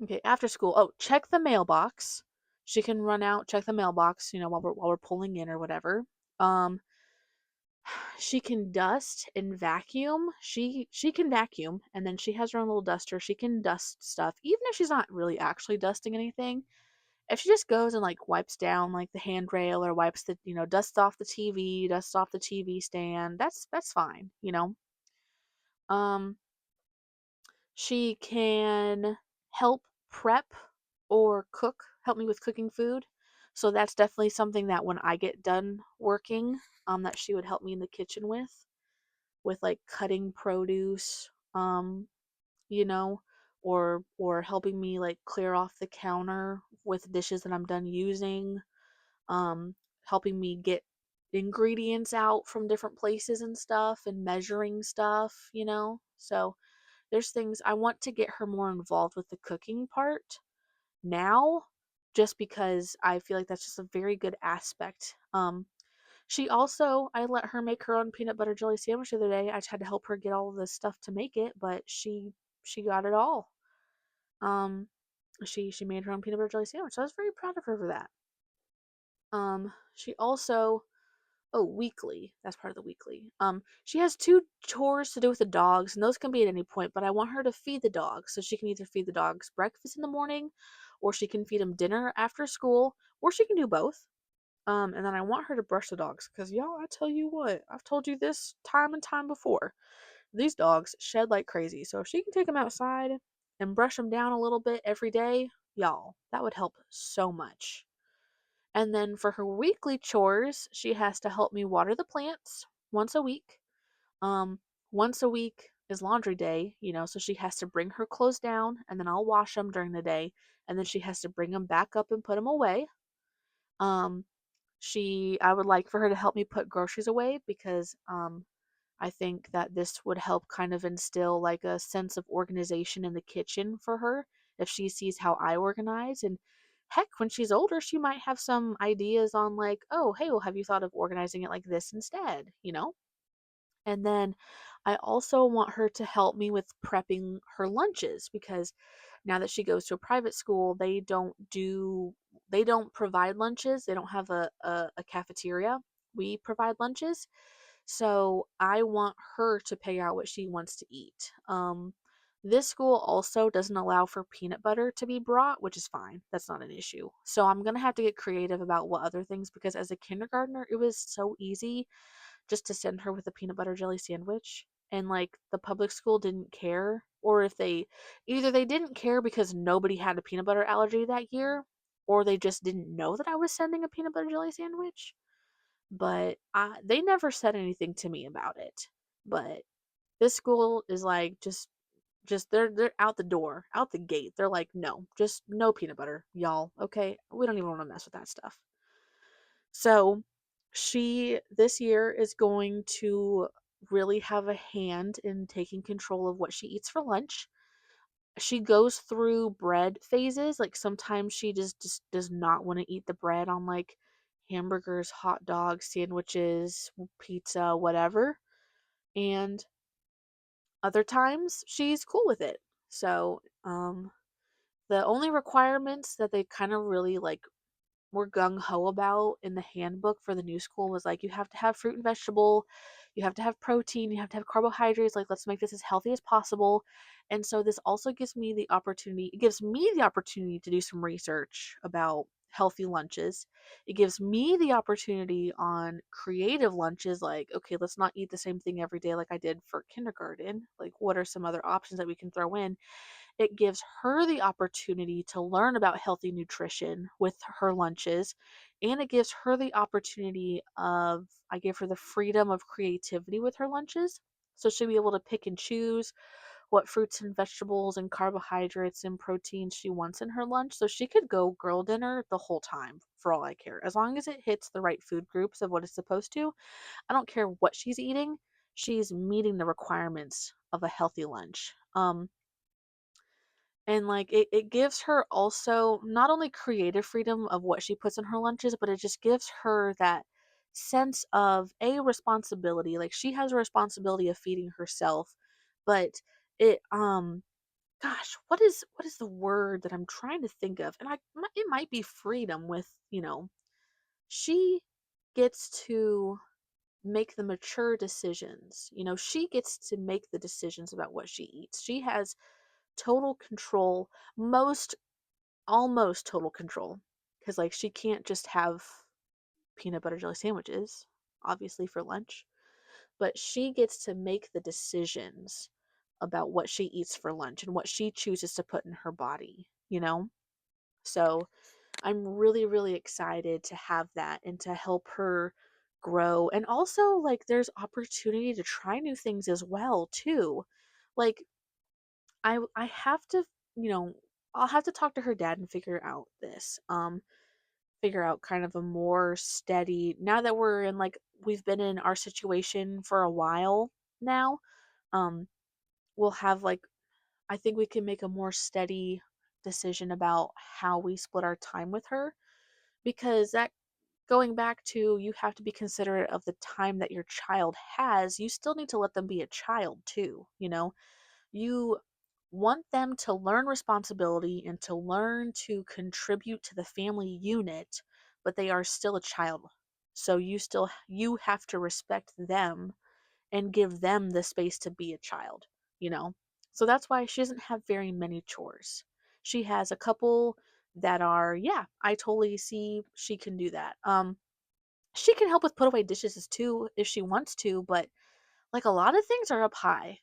A: Okay, after school. Oh, check the mailbox. She can run out, check the mailbox, while we're pulling in or whatever. Um, she can dust and vacuum. She can vacuum, and then she has her own little duster. She can dust stuff, even if she's not really actually dusting anything. If she just goes and like wipes down like the handrail or wipes the dusts off the TV, dusts off the TV stand, that's fine. Um, she can help prep or help me with cooking food. So that's definitely something that when I get done working, that she would help me in the kitchen with like cutting produce, you know, or helping me like clear off the counter with dishes that I'm done using, um, helping me get ingredients out from different places and stuff and measuring stuff. So there's things I want to get her more involved with the cooking part now, just because I feel like that's just a very good aspect. I let her make her own peanut butter jelly sandwich the other day. I just had to help her get all of the stuff to make it, but she got it all. Um, she made her own peanut butter jelly sandwich. So I was very proud of her for that. She also weekly. That's part of the weekly. She has 2 chores to do with the dogs, and those can be at any point, but I want her to feed the dogs. So she can either feed the dogs breakfast in the morning, or she can feed them dinner after school, or she can do both. And then I want her to brush the dogs, because y'all, I tell you what, I've told you this time and time before. These dogs shed like crazy. So if she can take them outside and brush them down a little bit every day, y'all, that would help so much. And then for her weekly chores, she has to help me water the plants once a week. Um, Once a week is laundry day, so she has to bring her clothes down and then I'll wash them during the day. And then she has to bring them back up and put them away. Um, I would like for her to help me put groceries away because I think that this would help kind of instill like a sense of organization in the kitchen for her if she sees how I organize. And heck, when she's older, she might have some ideas on like, oh, hey, well, have you thought of organizing it like this instead? And then I also want her to help me with prepping her lunches because now that she goes to a private school, they don't provide lunches. They don't have a cafeteria. We provide lunches. So I want her to pick out what she wants to eat. This school also doesn't allow for peanut butter to be brought, which is fine. That's not an issue. So I'm going to have to get creative about what other things because as a kindergartner, it was so easy just to send her with a peanut butter jelly sandwich. And like the public school didn't care, or if either they didn't care because nobody had a peanut butter allergy that year, or they just didn't know that I was sending a peanut butter jelly sandwich. But they never said anything to me about it. But this school is like just they're out the door, out the gate. They're like, no, just no peanut butter, y'all. Okay, we don't even want to mess with that stuff. So she this year is going to really have a hand in taking control of what she eats for lunch. She goes through bread phases. Like sometimes she just does not want to eat the bread on like hamburgers, hot dogs, sandwiches, pizza, whatever. And other times she's cool with it. So, the only requirements that they kind of really like were gung ho about in the handbook for the new school was like you have to have fruit and vegetable, you have to have protein, you have to have carbohydrates. Like let's make this as healthy as possible. And so this also gives me the opportunity. It gives me the opportunity to do some research about healthy lunches. It gives me the opportunity on creative lunches, like, okay, let's not eat the same thing every day like I did for kindergarten. Like, what are some other options that we can throw in? It gives her the opportunity to learn about healthy nutrition with her lunches, and it gives her the opportunity of I give her the freedom of creativity with her lunches. So she'll be able to pick and choose what fruits and vegetables and carbohydrates and proteins she wants in her lunch. So she could go grill dinner the whole time for all I care. As long as it hits the right food groups of what it's supposed to, I don't care what she's eating. She's meeting the requirements of a healthy lunch. And like it gives her also not only creative freedom of what she puts in her lunches, but it just gives her that sense of a responsibility. Like she has a responsibility of feeding herself, but it gosh, what is the word that I'm trying to think of? And it might be freedom with, she gets to make the mature decisions. She gets to make the decisions about what she eats. She has total control, most almost total control, because like she can't just have peanut butter jelly sandwiches, obviously for lunch, but she gets to make the decisions about what she eats for lunch and what she chooses to put in her body. So I'm really, really excited to have that and to help her grow. And also, like, there's opportunity to try new things as well, too. Like, I have to, you know, I'll have to talk to her dad and figure out kind of a more steady, now that we've been in our situation for a while now, um, we'll have like, I think we can make a more steady decision about how we split our time with her, because that going back to, you have to be considerate of the time that your child has. You still need to let them be a child too. You want them to learn responsibility and to learn to contribute to the family unit, but they are still a child. So you have to respect them and give them the space to be a child, you know? So that's why she doesn't have very many chores. She has a couple that are, yeah, I totally see she can do that. She can help with put away dishes too if she wants to, but like a lot of things are up high.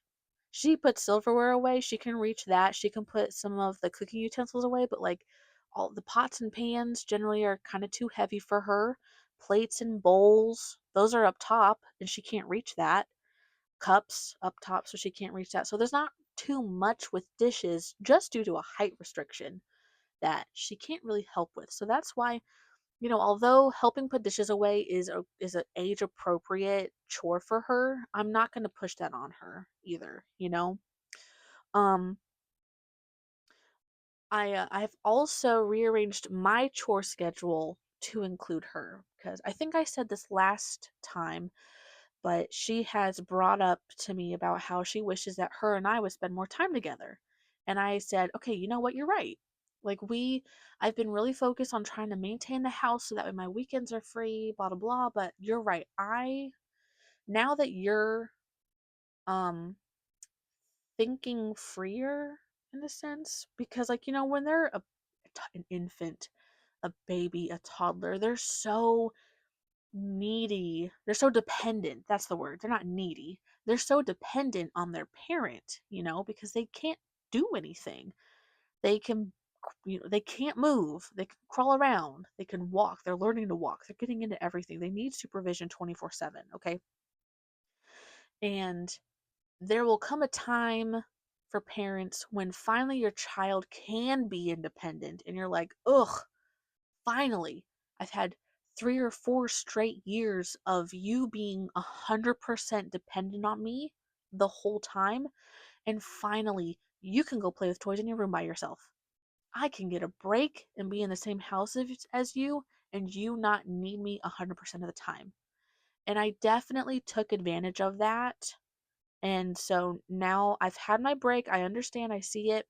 A: She puts silverware away, she can reach that. She can put some of the cooking utensils away, but like all the pots and pans generally are kind of too heavy for her. Plates and bowls, those are up top and she can't reach that. Cups up top, so she can't reach that. So there's not too much with dishes just due to a height restriction that she can't really help with. So that's why, although helping put dishes away is an age appropriate chore for her, I'm not going to push that on her either. Um, I've also rearranged my chore schedule to include her, because I think I said this last time, but she has brought up to me about how she wishes that her and I would spend more time together. And I said, okay, you know what? You're right. Like, I've been really focused on trying to maintain the house so that way my weekends are free, blah, blah, blah. But you're right. Now that you're, um, thinking freer in a sense, because, like, when they're an infant, a baby, a toddler, they're so needy. They're so dependent. That's the word. They're not needy. They're so dependent on their parent, because they can't do anything. They can, they can't move. They can crawl around. They can walk. They're learning to walk. They're getting into everything. They need supervision 24/7, okay? And there will come a time for parents when finally your child can be independent and you're like, ugh, finally, I've had 3 or 4 straight years of you being 100% dependent on me the whole time. And finally, you can go play with toys in your room by yourself. I can get a break and be in the same house as you, and you not need me 100% of the time. And I definitely took advantage of that. And so now I've had my break. I understand. I see it.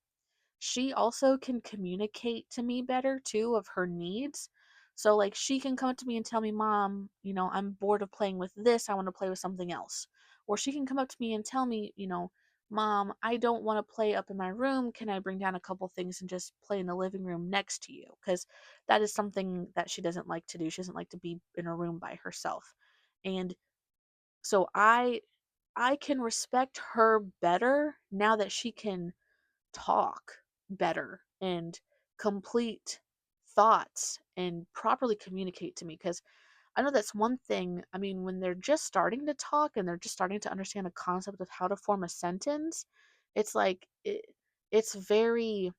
A: She also can communicate to me better too of her needs. So like she can come up to me and tell me, "Mom, I'm bored of playing with this. I want to play with something else." Or she can come up to me and tell me, Mom, I don't want to play up in my room. Can I bring down a couple things and just play in the living room next to you? Because that is something that she doesn't like to do. She doesn't like to be in a room by herself. And so I can respect her better now that she can talk better and complete thoughts and properly communicate to me, because I know that's one thing. I mean, when they're just starting to talk and they're just starting to understand the concept of how to form a sentence, it's like it's very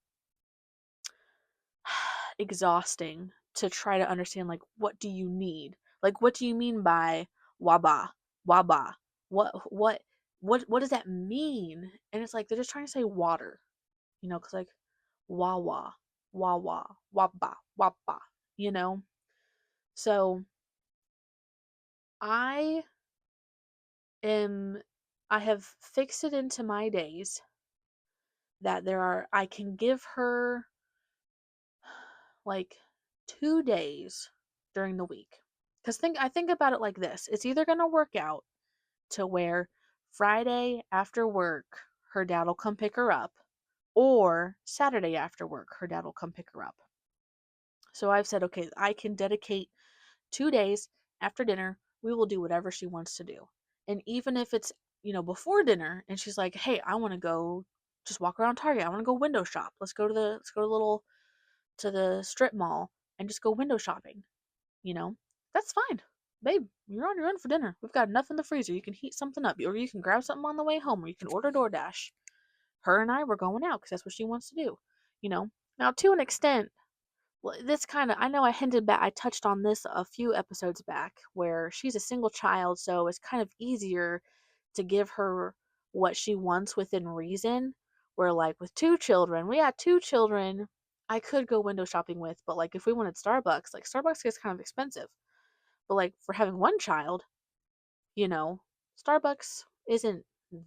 A: exhausting to try to understand, like, what do you need? Like, what do you mean by waba? Waba. What what does that mean? And it's like they're just trying to say water, cuz like wawa, wawa, waba, wapa, you know? So, I am I have fixed it into my days that I can give her like 2 days during the week. Cuz I think about it like this. It's either going to work out to where Friday after work her dad will come pick her up, or Saturday after work her dad will come pick her up. So I've said, okay, I can dedicate 2 days after dinner. We will do whatever she wants to do. And even if it's, before dinner and she's like, hey, I want to go just walk around Target. I want to go window shop. Let's go to the strip mall and just go window shopping, you know? That's fine. Babe, you're on your own for dinner. We've got enough in the freezer. You can heat something up, or you can grab something on the way home, or you can order DoorDash. Her and I were going out because that's what she wants to do, you know? Now, to an extent, well, this kind of, I know I hinted back, I touched on this a few episodes back, where she's a single child, so it's kind of easier to give her what she wants within reason. Where, like, with two children, we had two children, I could go window shopping with, but like if we wanted Starbucks, like Starbucks gets kind of expensive. But like for having one child, you know, Starbucks isn't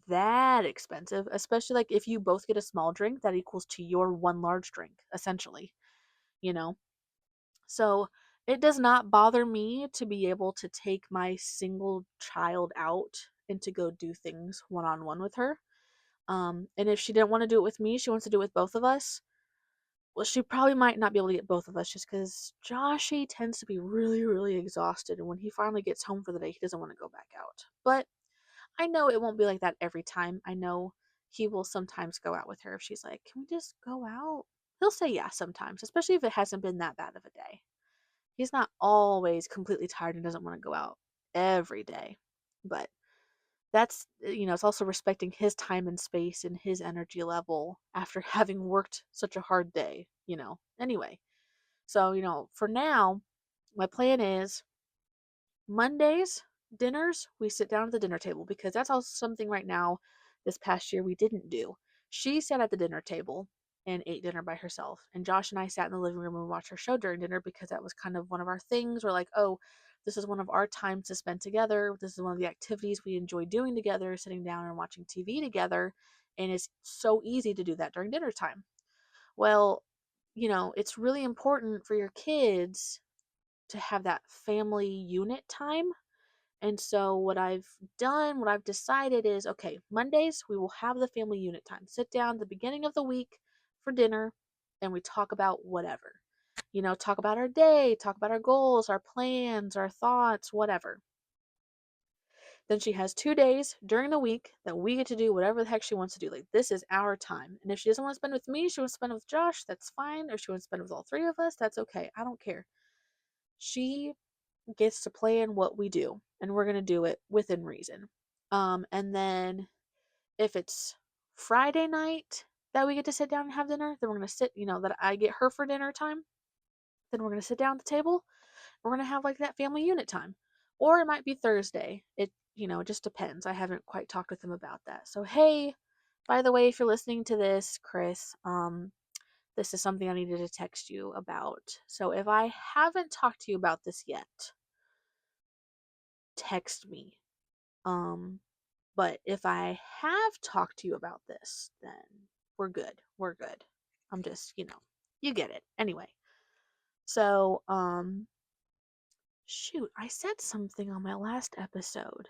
A: that expensive, especially like if you both get a small drink that equals to your one large drink, essentially, you know? So it does not bother me to be able to take my single child out and to go do things one on one with her. And if she didn't want to do it with me, she wants to do it with both of us. Well, she probably might not be able to get both of us just because Joshy tends to be really, really exhausted. And when he finally gets home for the day, he doesn't want to go back out. But I know it won't be like that every time. I know he will sometimes go out with her if she's like, can we just go out? He'll say yeah sometimes, especially if it hasn't been that bad of a day. He's not always completely tired and doesn't want to go out every day. But it's also respecting his time and space and his energy level after having worked such a hard day, Anyway, so, for now, my plan is Mondays, dinners, we sit down at the dinner table, because that's also something right now this past year we didn't do. She sat at the dinner table and ate dinner by herself. And Josh and I sat in the living room and watched her show during dinner, because that was kind of one of our things. We're like, oh, this is one of our times to spend together. This is one of the activities we enjoy doing together, sitting down and watching TV together. And it's so easy to do that during dinner time. Well, it's really important for your kids to have that family unit time. And so what I've decided is, okay, Mondays we will have the family unit time. Sit down at the beginning of the week for dinner and we talk about whatever. Talk about our day, talk about our goals, our plans, our thoughts, whatever. Then she has 2 days during the week that we get to do whatever the heck she wants to do. Like, this is our time. And if she doesn't want to spend with me, she wants to spend with Josh, that's fine. Or she wants to spend with all three of us, that's okay. I don't care. She gets to plan what we do, and we're going to do it within reason. And then if it's Friday night that we get to sit down and have dinner, then we're going to that I get her for dinner time. Then we're going to sit down at the table. We're going to have like that family unit time. Or it might be Thursday. It just depends. I haven't quite talked with them about that. So, hey, by the way, if you're listening to this, Chris, this is something I needed to text you about. So if I haven't talked to you about this yet, text me. But if I have talked to you about this, then we're good. We're good. I'm just, you get it. Anyway. So, shoot, I said something on my last episode.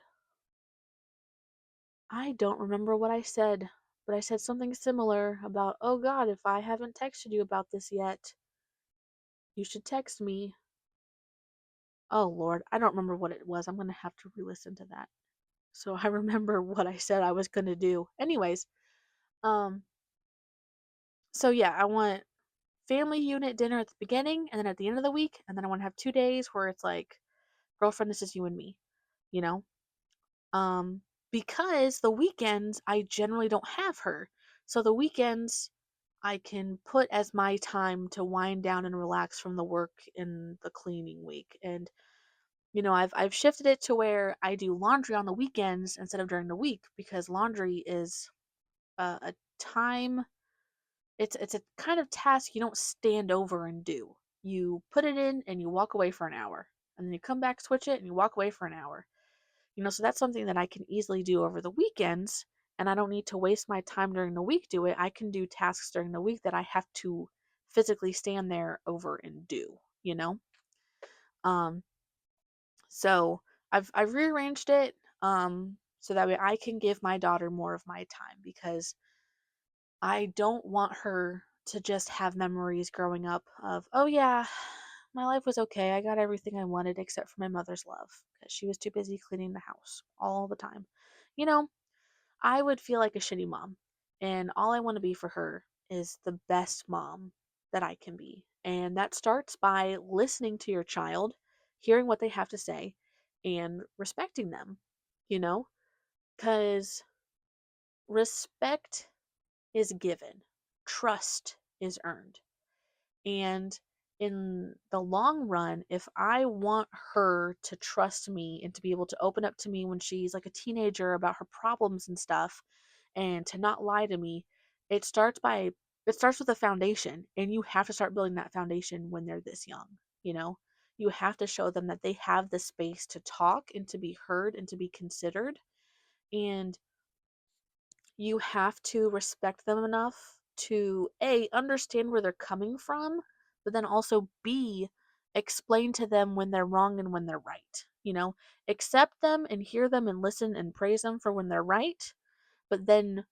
A: I don't remember what I said but I said something similar about, oh God, if I haven't texted you about this yet, you should text me. Oh Lord, I don't remember what it was. I'm going to have to re-listen to that. So I remember what I said I was going to do. Anyways, um, so yeah, I want family unit dinner at the beginning and then at the end of the week. And then I want to have 2 days where it's like, girlfriend, this is you and me, you know? Um, because the weekends I generally don't have her. So the weekends I can put as my time to wind down and relax from the work in the cleaning week. And I've shifted it to where I do laundry on the weekends instead of during the week because laundry is a time it's a kind of task you don't stand over and do. You put it in and you walk away for an hour. And then you come back, switch it, and you walk away for an hour. So that's something that I can easily do over the weekends, and I don't need to waste my time during the week do it. I can do tasks during the week that I have to physically stand there over and do, you know? Um, so I've rearranged it so that way I can give my daughter more of my time because I don't want her to just have memories growing up of, oh yeah, my life was okay. I got everything I wanted except for my mother's love because she was too busy cleaning the house all the time. You know, I would feel like a shitty mom. And all I want to be for her is the best mom that I can be. And that starts by listening to your child, hearing what they have to say, and respecting them, you know? Because respect is given, trust is earned. And in the long run, if I want her to trust me and to be able to open up to me when she's like a teenager about her problems and stuff and to not lie to me, it starts by it starts with a foundation, and you have to start building that foundation when they're this young, you know? You have to show them that they have the space to talk and to be heard and to be considered, and you have to respect them enough to A, understand where they're coming from, but then also B, explain to them when they're wrong and when they're right. Accept them and hear them and listen and praise them for when they're right, but then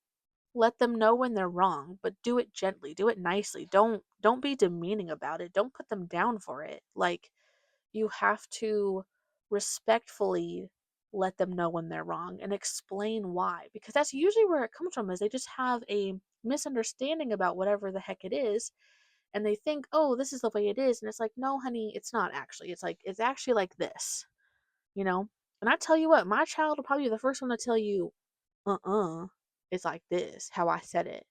A: let them know when they're wrong, but do it gently, do it nicely. Don't be demeaning about it. Don't put them down for it. Like, you have to respectfully let them know when they're wrong and explain why, because that's usually where it comes from, is they just have a misunderstanding about whatever the heck it is, and they think, oh, this is the way it is, and it's like, no honey, it's not actually. It's actually like this, you know and I tell you what, my child will probably be the first one to tell you, it's like this, how I said it,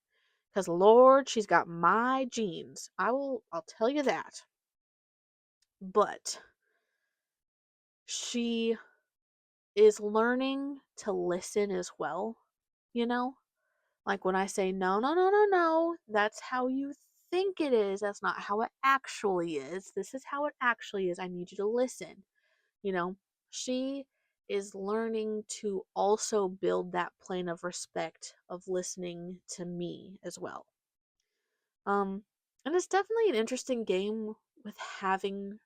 A: because Lord, she's got my genes. I'll tell you that. But she is learning to listen as well, you know? Like when I say, no, no, no, no, no, that's how you think it is. That's not how it actually is. This is how it actually is. I need you to listen. You know, she is learning to also build that plane of respect of listening to me as well. Um, and it's definitely an interesting game with having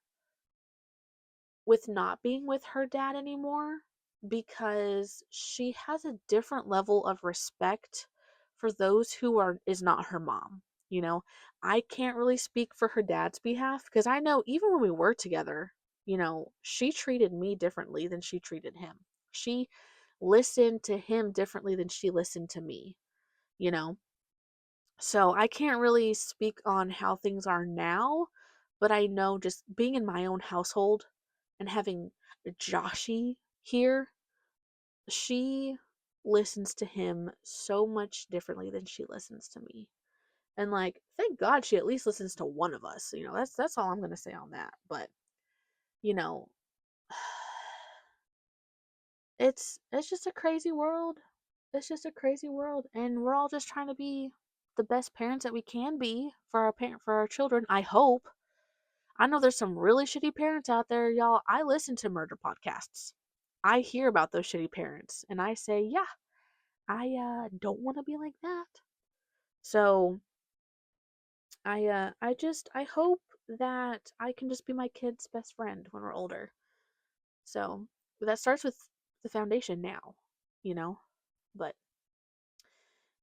A: with not being with her dad anymore, because she has a different level of respect for those who are is not her mom. You know, I can't really speak for her dad's behalf because I know even when we were together, she treated me differently than she treated him. She listened to him differently than she listened to me, you know. So I can't really speak on how things are now, but I know just being in my own household and having Joshi here, she listens to him so much differently than she listens to me. And like, thank God she at least listens to one of us. That's all I'm gonna say on that. But you know, it's just a crazy world. It's just a crazy world, and we're all just trying to be the best parents that we can be for our children. I hope. I know there's some really shitty parents out there, y'all. I listen to murder podcasts. I hear about those shitty parents, and I say, yeah, I don't want to be like that. So I hope that I can just be my kid's best friend when we're older. So but that starts with the foundation now, you know. But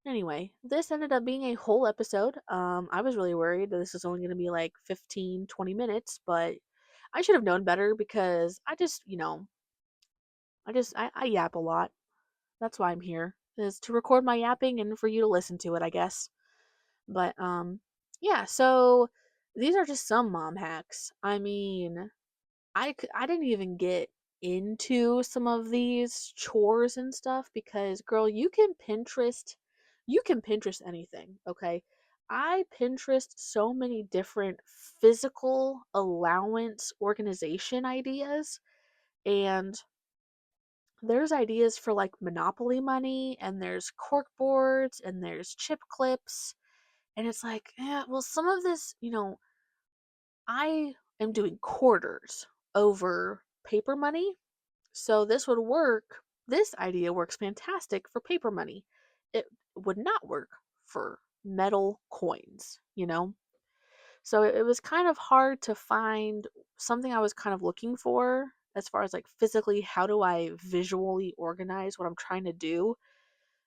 A: Anyway, this ended up being a whole episode. I was really worried that this was only going to be like 15, 20 minutes, but I should have known better because I just, I yap a lot. That's why I'm here, is to record my yapping and for you to listen to it, I guess. But, yeah, so these are just some mom hacks. I mean, I didn't even get into some of these chores and stuff because girl, you can Pinterest anything, okay? I Pinterest so many different physical allowance organization ideas, and there's ideas for like Monopoly money, and there's cork boards, and there's chip clips, and it's like, yeah, well, some of this, I am doing quarters over paper money, so this would work. This idea works fantastic for paper money. It would not work for metal coins. So it was kind of hard to find something I was kind of looking for as far as like physically, how do I visually organize what I'm trying to do?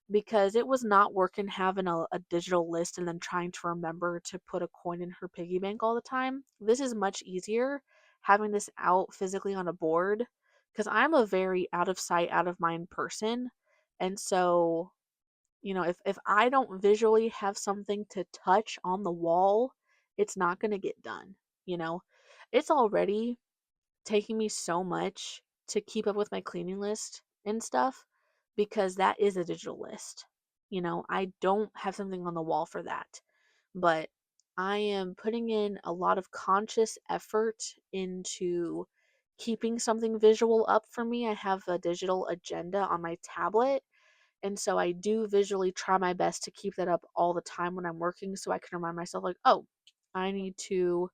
A: Because it was not working having a digital list and then trying to remember to put a coin in her piggy bank all the time. This is much easier having this out physically on a board because I'm a very out of sight, out of mind person. And so, if I don't visually have something to touch on the wall, it's not going to get done. You know, it's already taking me so much to keep up with my cleaning list and stuff because that is a digital list. I don't have something on the wall for that, but I am putting in a lot of conscious effort into keeping something visual up for me. I have a digital agenda on my tablet, and so I do visually try my best to keep that up all the time when I'm working so I can remind myself like, "Oh, I need to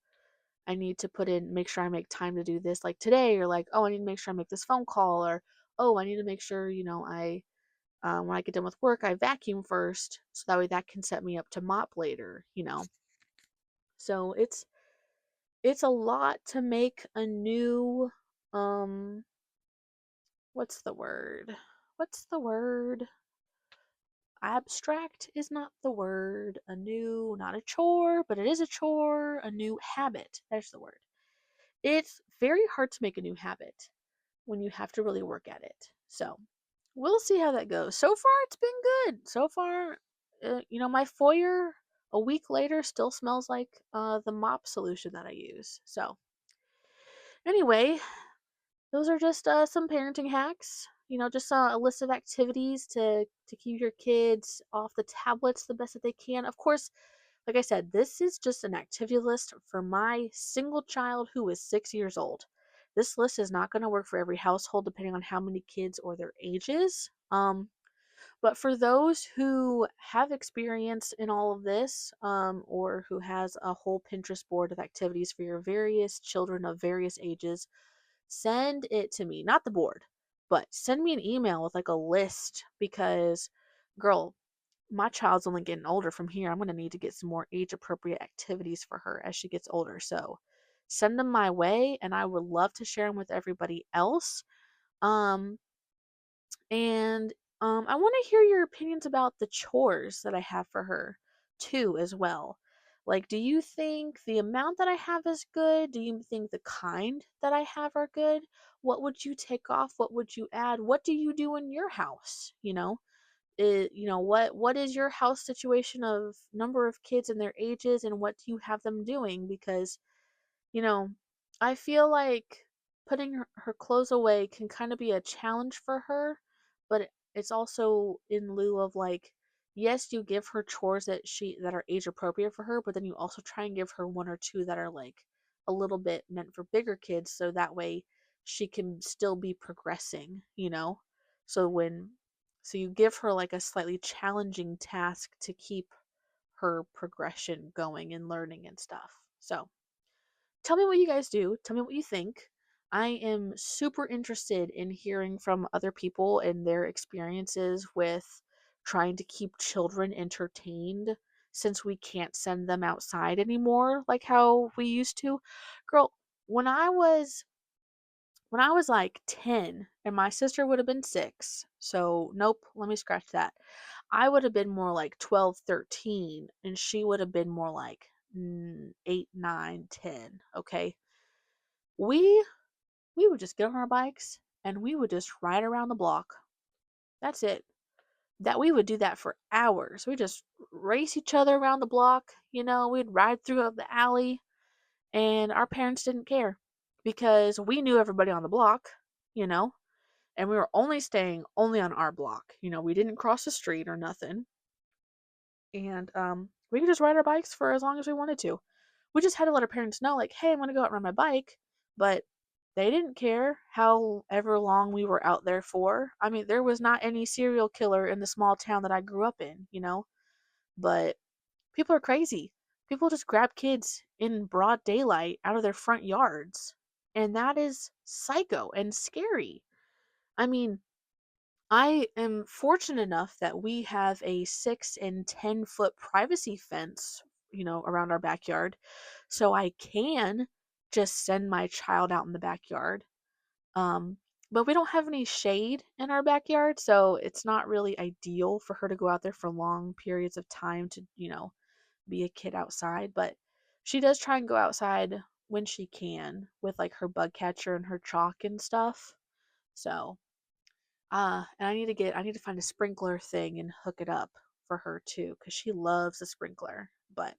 A: put in, make sure I make time to do this like today," or like, "Oh, I need to make sure I make this phone call," or, "Oh, I need to make sure, when I get done with work, I vacuum first, so that way that can set me up to mop later. So it's a lot to make a new, um, what's the word? What's the word? Abstract is not the word. A new, not a chore, but it is a chore. A new habit. There's the word. It's very hard to make a new habit when you have to really work at it. So we'll see how that goes. So far, it's been good. So far, my foyer a week later still smells like the mop solution that I use. So anyway, those are just some parenting hacks. Just a list of activities to keep your kids off the tablets the best that they can. Of course, like I said, this is just an activity list for my single child who is 6 years old. This list is not going to work for every household depending on how many kids or their ages. But for those who have experience in all of this, or who has a whole Pinterest board of activities for your various children of various ages, send it to me. Not the board, but send me an email with like a list because, girl, my child's only getting older from here. I'm going to need to get some more age appropriate activities for her as she gets older. So send them my way and I would love to share them with everybody else. Um, and I want to hear your opinions about the chores that I have for her too, as well. Like, do you think the amount that I have is good? Do you think the kind that I have are good? What would you take off? What would you add? What do you do in your house? What is your house situation of number of kids and their ages, and what do you have them doing? Because you know, I feel like putting her clothes away can kind of be a challenge for her, but it's also in lieu of like, yes, you give her chores that are age appropriate for her, but then you also try and give her one or two that are like a little bit meant for bigger kids, so that way she can still be progressing. So when so you give her like a slightly challenging task to keep her progression going and learning and stuff. So tell me what you guys do. Tell me what you think. I am super interested in hearing from other people and their experiences with trying to keep children entertained since we can't send them outside anymore like how we used to. Girl, when I was like 10 and my sister would have been 6. So, nope, let me scratch that. I would have been more like 12, 13, and she would have been more like 8, 9, 10. Okay. We we would just get on our bikes and we would just ride around the block. That's it. That we would do that for hours. We just race each other around the block, we'd ride through the alley, and our parents didn't care because we knew everybody on the block, you know, and we were only staying only on our block. We didn't cross the street or nothing. And we could just ride our bikes for as long as we wanted to. We just had to let our parents know, like, hey, I'm gonna go out and ride my bike, but they didn't care however long we were out there for. I mean, there was not any serial killer in the small town that I grew up in, but people are crazy. People just grab kids in broad daylight out of their front yards. And that is psycho and scary. I mean, I am fortunate enough that we have a 6 and 10 foot privacy fence, around our backyard. So I can just send my child out in the backyard. Um, but we don't have any shade in our backyard, so it's not really ideal for her to go out there for long periods of time to, be a kid outside. But she does try and go outside when she can with like her bug catcher and her chalk and stuff. So and I need to find a sprinkler thing and hook it up for her too, because she loves a sprinkler. But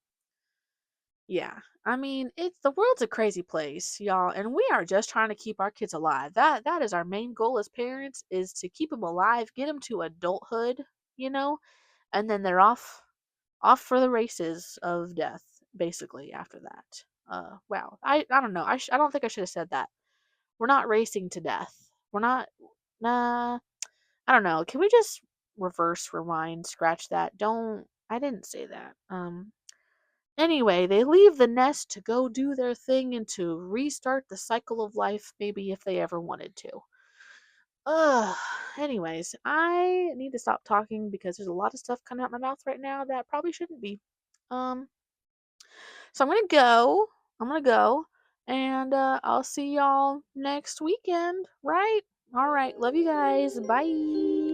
A: yeah, I mean, it's the world's a crazy place, y'all, and we are just trying to keep our kids alive. That is our main goal as parents, is to keep them alive, get them to adulthood, you know, and then they're off for the races of death, basically after that. Wow, I don't know. I don't think I should have said that. We're not racing to death. We're not. Nah, I don't know. Can we just reverse rewind, scratch that? Don't. I didn't say that. Anyway, they leave the nest to go do their thing and to restart the cycle of life, maybe if they ever wanted to. Ugh. Anyways, I need to stop talking because there's a lot of stuff coming out my mouth right now that probably shouldn't be. Um, so I'm gonna go. I'm gonna go, and I'll see y'all next weekend. Right? All right. Love you guys. Bye.